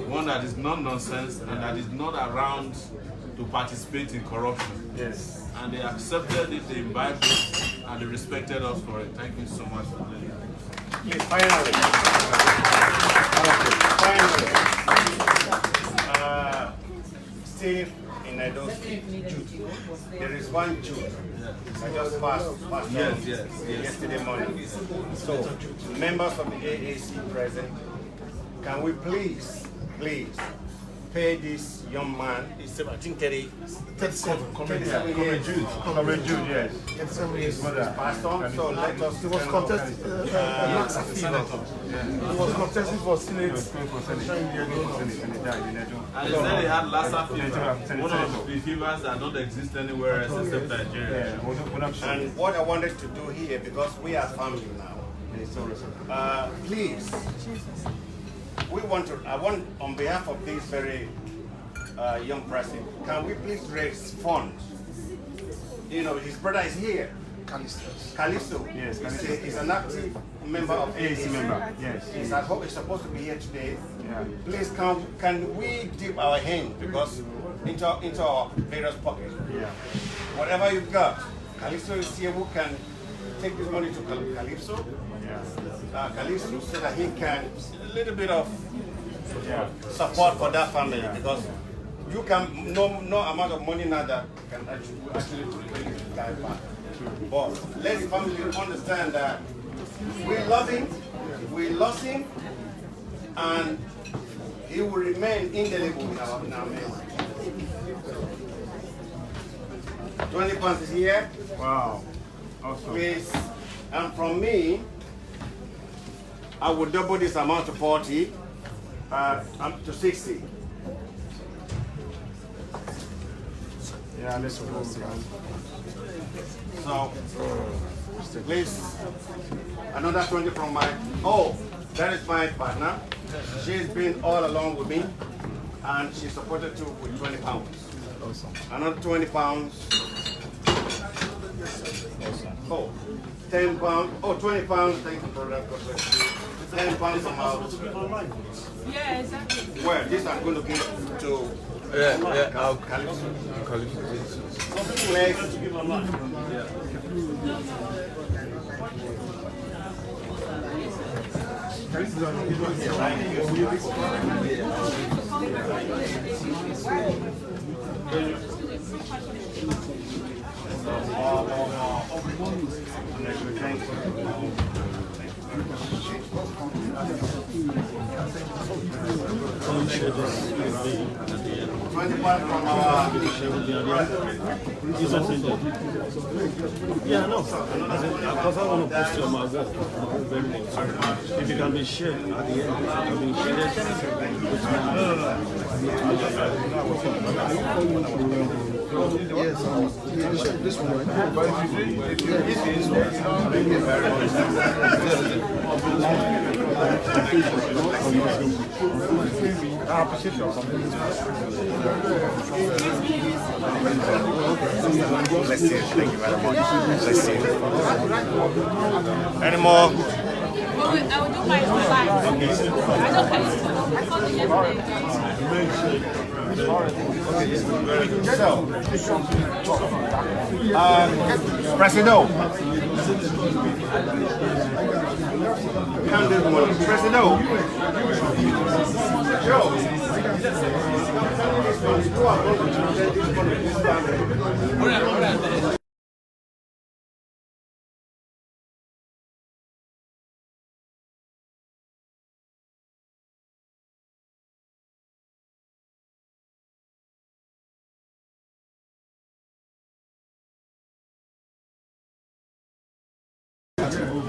one that is non-nonsense and that is not around to participate in corruption. Yes. And they accepted it, they imbibed it, and they respected us for it. Thank you so much for doing it. Please, finally. Steve in Edo State, there is one Jude. I just passed yesterday morning. So, members of the AAC present, can we please pay this young man, I think 37 Comrade Jude, yes. 37 years pastor, so let us. He was contesting He was contesting for Senate. And he said he had Lassa fever, one of the fevers that don't exist anywhere else except Nigeria. And what I wanted to do here, because we are family now, please, I want on behalf of this very young person, can we please raise funds? You know, his brother is here. Calypso. Yes, He's an active member of AAC member. Yes. He's at home. He's supposed to be here today. Yeah. Please, can we dip our hand because into our various pockets? Yeah. Whatever you've got, Calypso is here who can take this money to Calypso. Yeah. Calypso so that he can a little bit of support for that family because you can no amount of money now that can actually pay the guy back. But let the family understand that we love him, we lost him, and he will remain indelible in our memory. 20 pounds is here. Wow. Awesome. Please, and from me, I will double this amount to 40, up to 60. Yeah, let's go. So, please, another 20 from my, that is my partner. She's been all along with me, and she supported too with 20 pounds. Awesome. Another 20 pounds. 10 pounds. 20 pounds. Thank you for that. 10 pounds from our. Yeah, exactly. Well, this I'm going to give to. Calypso. Next. Yeah, no. Because I want to question my work. If it can be shared at the end, it can be shared. Yes, this one, right? But I appreciate your comments. Bless you. Thank you very much. Bless you. Any more? Well, I will do my live. Okay. I don't care. I called it So, Presido. Presido.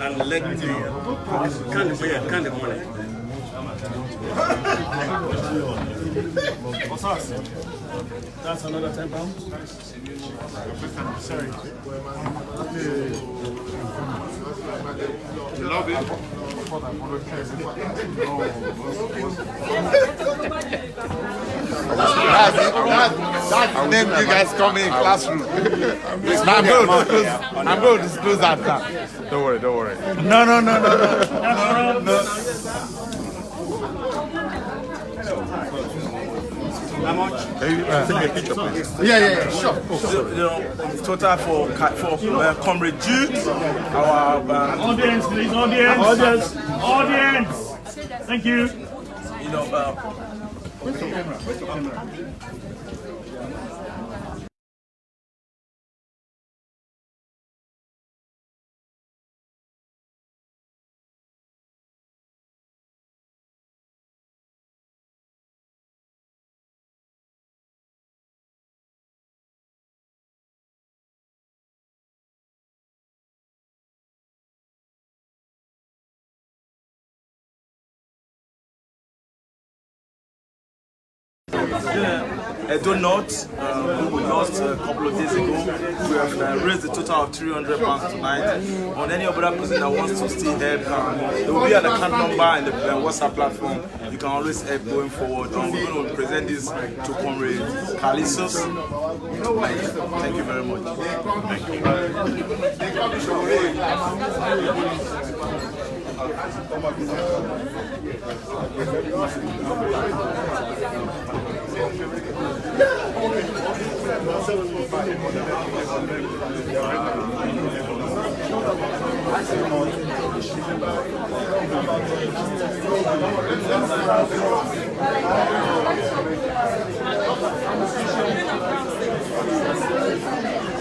And let me can't money. What's that? That's another £10. Sorry. You love it? That's the name you guys call me in classroom. I'm going to disclose that now. Don't worry, don't worry. No. How much? Take a picture, please. Yeah, sure. Total for Comrade Jude, our Audience, please, audience. Thank you. Where's your camera? A donut we lost a couple of days ago. We have raised a total of £300 tonight. On any other person that wants to still help, there will be an account number in the WhatsApp platform. You can always help going forward. We're going to present this to Comrade Kalisos. Thank you very much.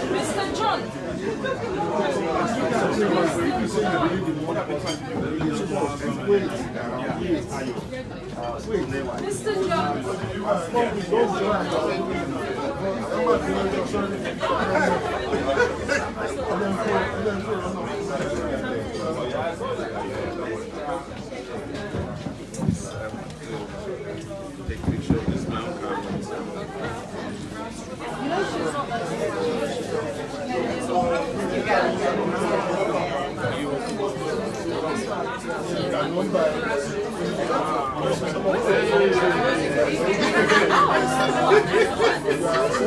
Mr. John. Mr. John. Take picture of this man.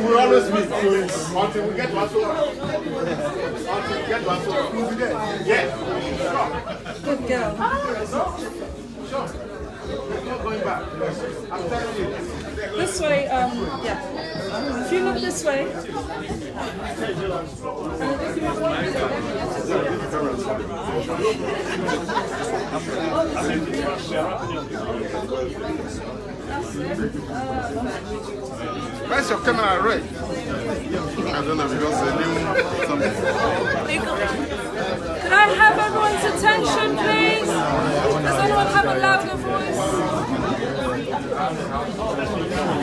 We'll always meet until we get to Asura. Until we get to Asura, we'll be there. Yeah. Good girl. Sure. I'm not going back. I'm telling you. This way, yeah. If you look this way. Where's your camera, Ray? I don't know, because they knew something. Could I have everyone's attention, please? Does anyone have a louder voice?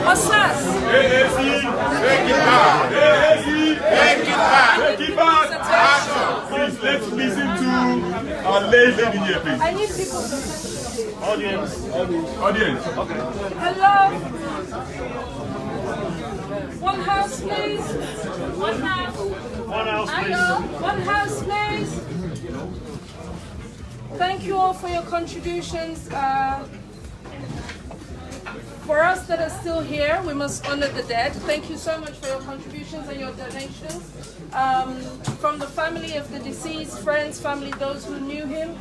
What's that? Take it back! Please, let's listen to our lady here, please. I need people to Audience. Okay. Hello? One house, please. One house. One house, please. Thank you all for your contributions. For us that are still here, we must honor the dead. Thank you so much for your contributions and your donations. From the family of the deceased, friends, family, those who knew him,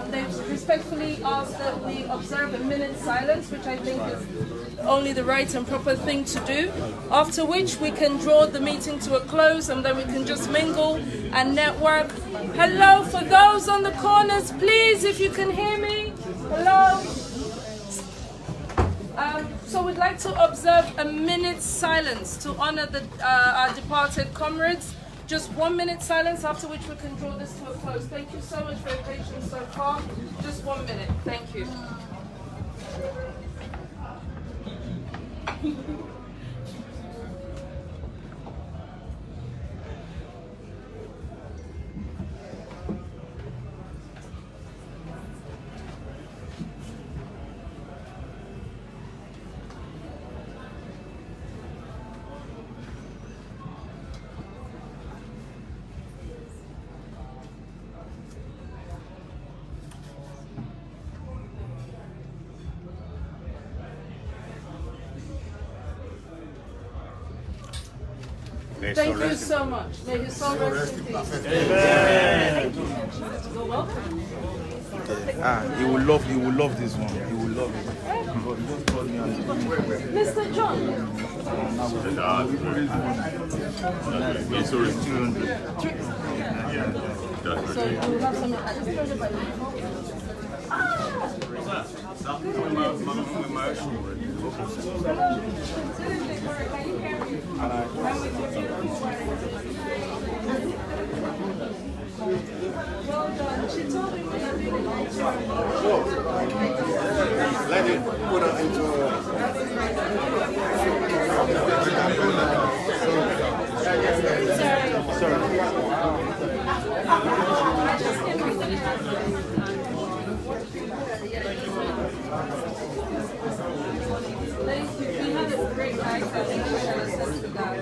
they've respectfully asked that we observe a minute's silence, which I think is only the right and proper thing to do, after which we can draw the meeting to a close and then we can just mingle and network. Hello, for those on the corners, please, if you can hear me. Hello. So we'd like to observe a minute's silence to honor our departed comrades. Just 1 minute silence, after which we can draw this to a close. Thank you so much for your patience so far. Just 1 minute. Thank you. Thank you so much. May his soul rest in peace. Amen. You're welcome. He will love this one. He will love it. Mr. John. Sorry. 200. So you have some. Well done. She told me when I did Let it put her into Thank you. We had a great night. I think we should assist with that.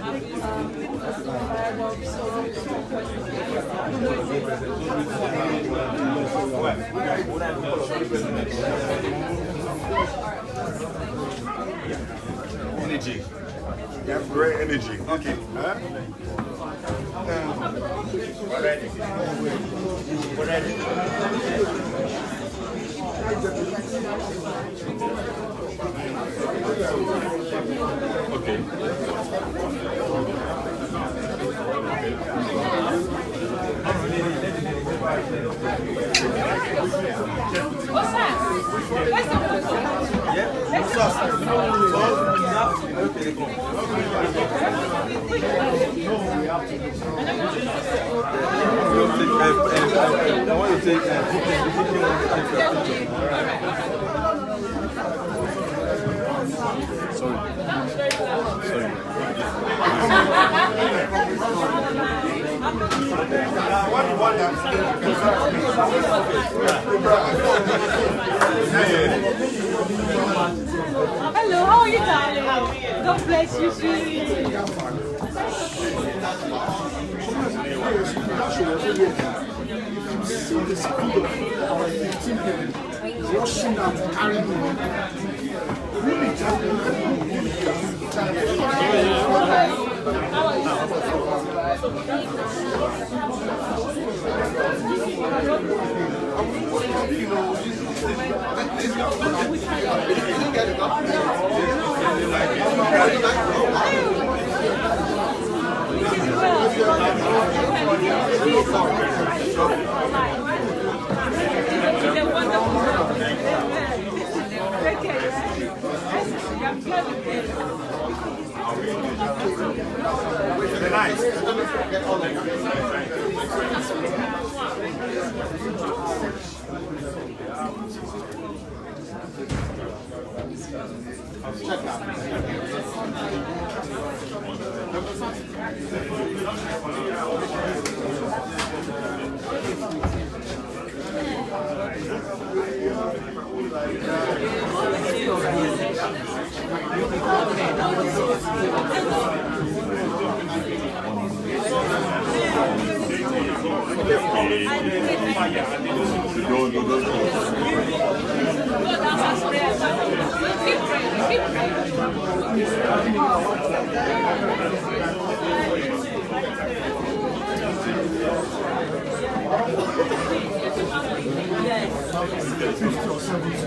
energy. You have great energy. Okay. Huh? We're ready. We're ready. Okay. What's that? Where's the photo? Yeah. Hello, how are you, darling? God bless you, sweetie. Washing up, carrying really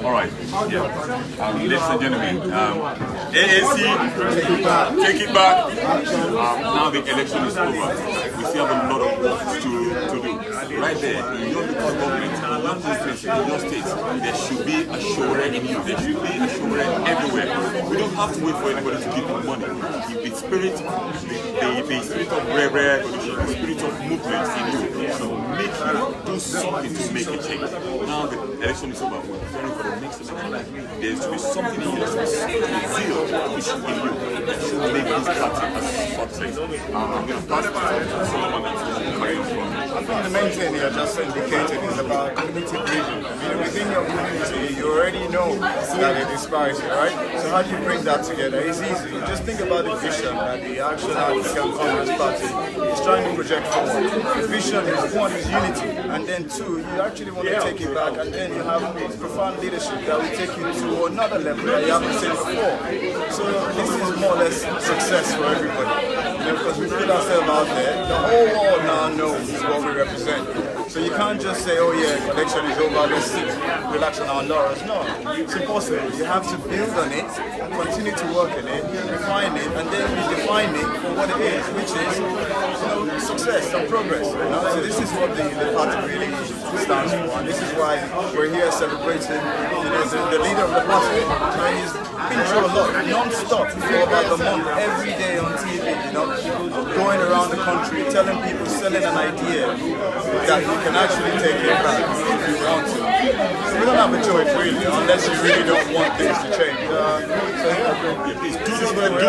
All right. Yeah. Ladies and gentlemen, AAC, take it back. Now the election is over. We still have a lot of work to do. Right there, in your local government, in your constituency, in your state, there should be a Sowore in you. There should be a Sowore everywhere. We don't have to wait for anybody to give you money. The spirit of rare, the spirit of movement in you. So make you do something to make a change. Now the election is over. We're preparing for the next election. There should be something in you. There should be zeal which in you that should make this party a success. I'm going to pass it to someone that's going to carry on from. I think the main thing you just indicated is about community vision. I mean, within your community, you already know that it inspires you, right? So how do you bring that together? It's easy. Just think about the vision that the Action African Congress Party is trying to project forward. The vision is one is unity, and then two, you actually want to take it back, and then you have profound leadership that will take you to another level that you haven't seen before. So this is more or less success for everybody. because we put ourselves out there, the whole world now knows what we represent. So you can't just say, oh yeah, election is over, let's sit, relax on our laurels. No, it's impossible. You have to build on it, continue to work on it, refine it, and then redefine it for what it is, which is, success and progress. So this is what the party really stands for, and this is why we're here celebrating. The leader of the party, he's been through a lot, non-stop for about a month, every day on TV, going around the country, telling people, selling an idea that you can actually take it back if you want to. So we don't have a choice really, unless you really don't want things to change. Please do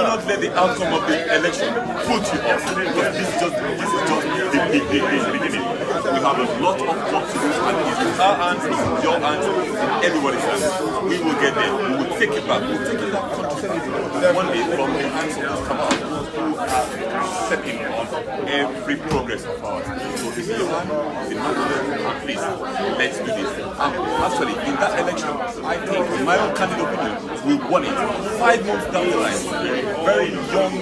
not let the outcome of the election put you off, because this is just the beginning. We have a lot of work to do, and it's in our hands, it's in your hands, it's in everybody's hands. We will get there. We will take it back. We will take it back country one day from the hands of this cabal who are stepping on every progress of ours. So this is your hand, it's in my hand, please, let's do this. Actually, in that election, I think, in my own candid opinion, we won it. 5 months down the line, very young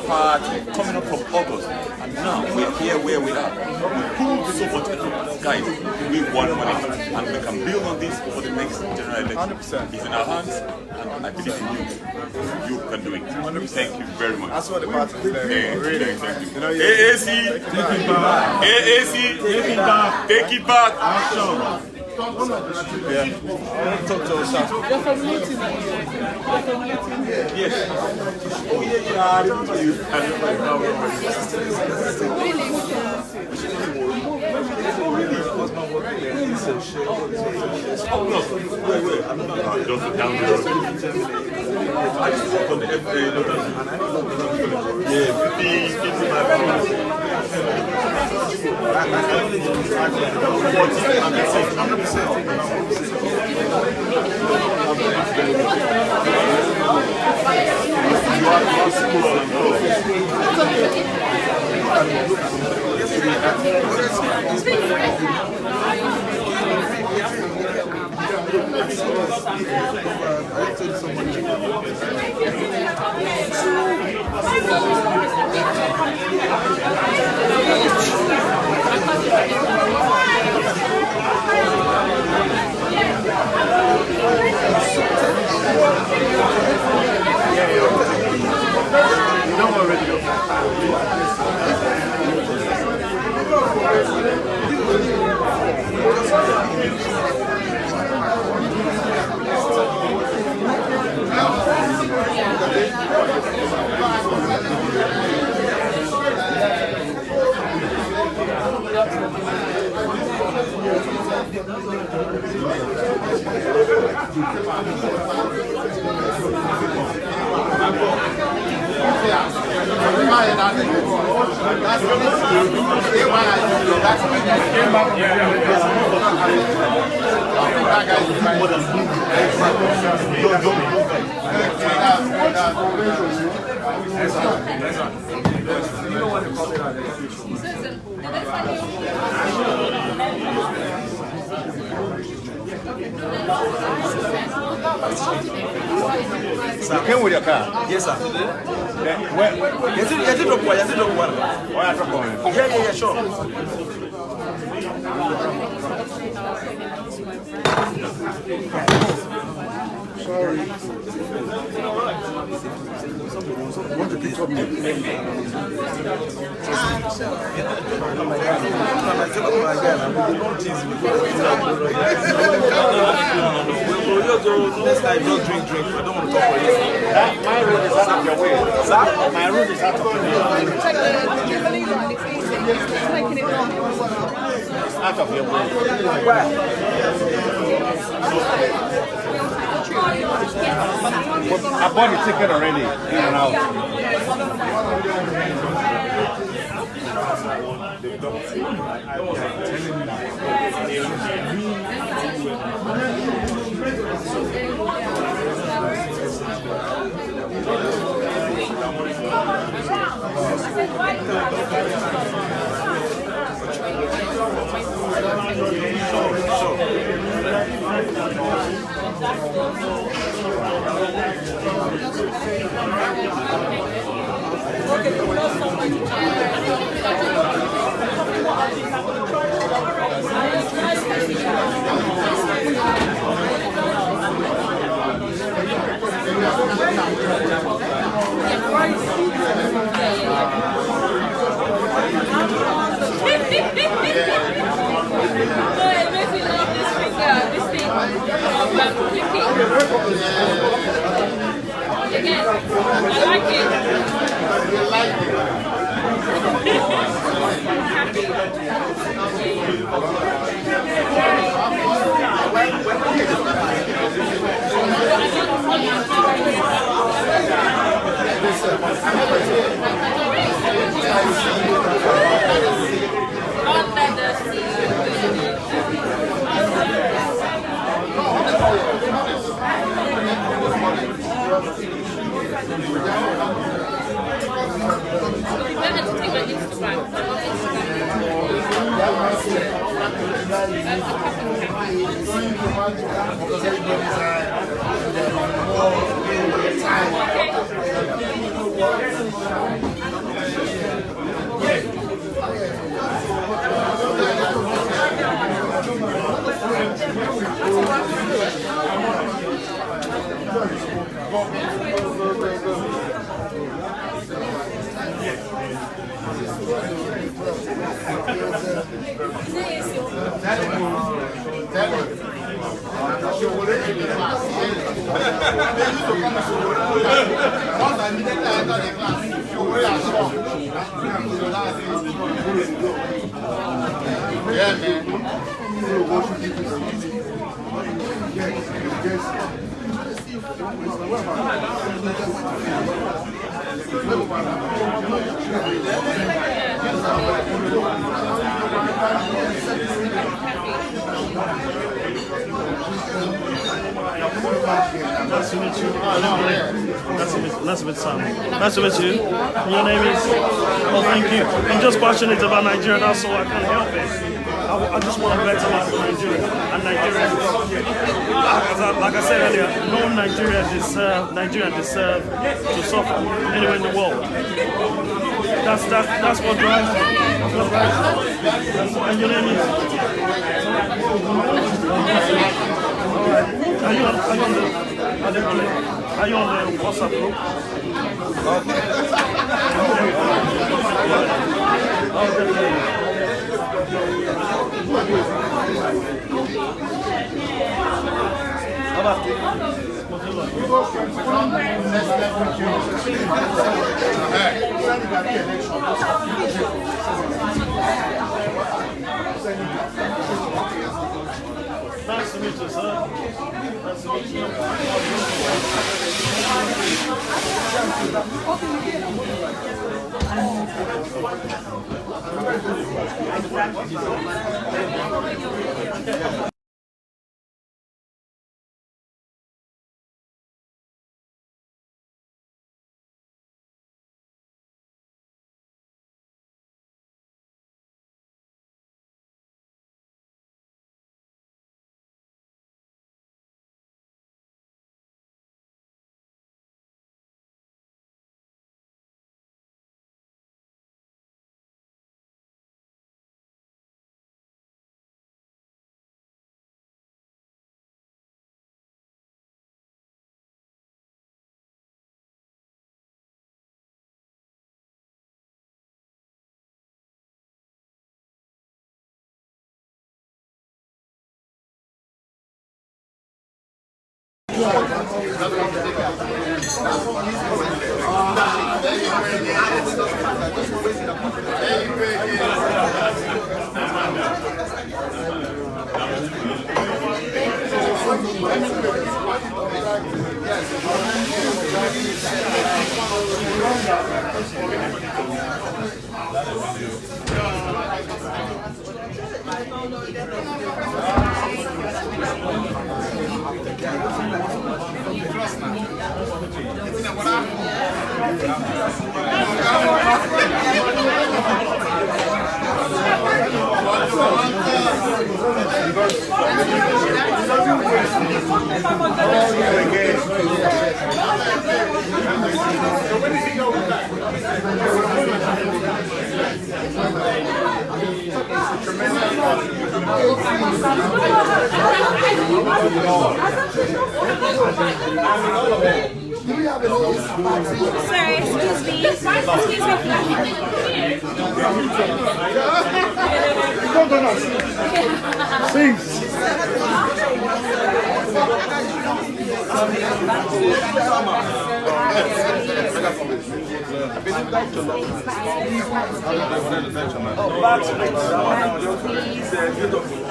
party coming up from August, and now we're here where we are. We pulled so much, guys. We won money, and we can build on this for the next general election. 100%. It's in our hands, and I believe in you. You can do it. 100%. Thank you very much. That's what the party is there. Really, thank you. AAC, take it back. AAC, take it back. Take it back. Action. Yeah. Talk to us. Yes. Oh yeah, I remember you. Oh no, wait. Just down the road. I just work on the FA. Yeah, So you came with your car? Yes, sir. Where? Yes, it drop one. Yeah, sure. Sorry. Want to pick up me? Next time, don't drink. I don't want to talk for you. My road is out of your way. My road is out of your way. It's out of your way. Where? I bought the ticket already, in and out. Nice to meet you. Nice to meet Sam. Nice to meet you. Your name is? Oh, thank you. I'm just passionate about Nigeria, that's all. I can't help it. I just want to better life for Nigeria and Nigerians. Like I said earlier, no Nigerian deserve to suffer anywhere in the world. That's what drives me. And your name is? Are you on the WhatsApp group? Nice to meet you, sir. Nice to meet you. Sorry, excuse me. Excuse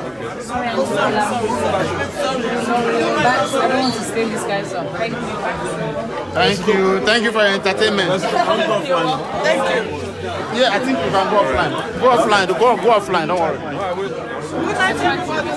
me. Sorry, I don't want to stay these guys up. Thank you. Thank you for your entertainment. Thank you. Yeah, I think you can go offline. Go offline, go offline, don't worry. Good night, everybody.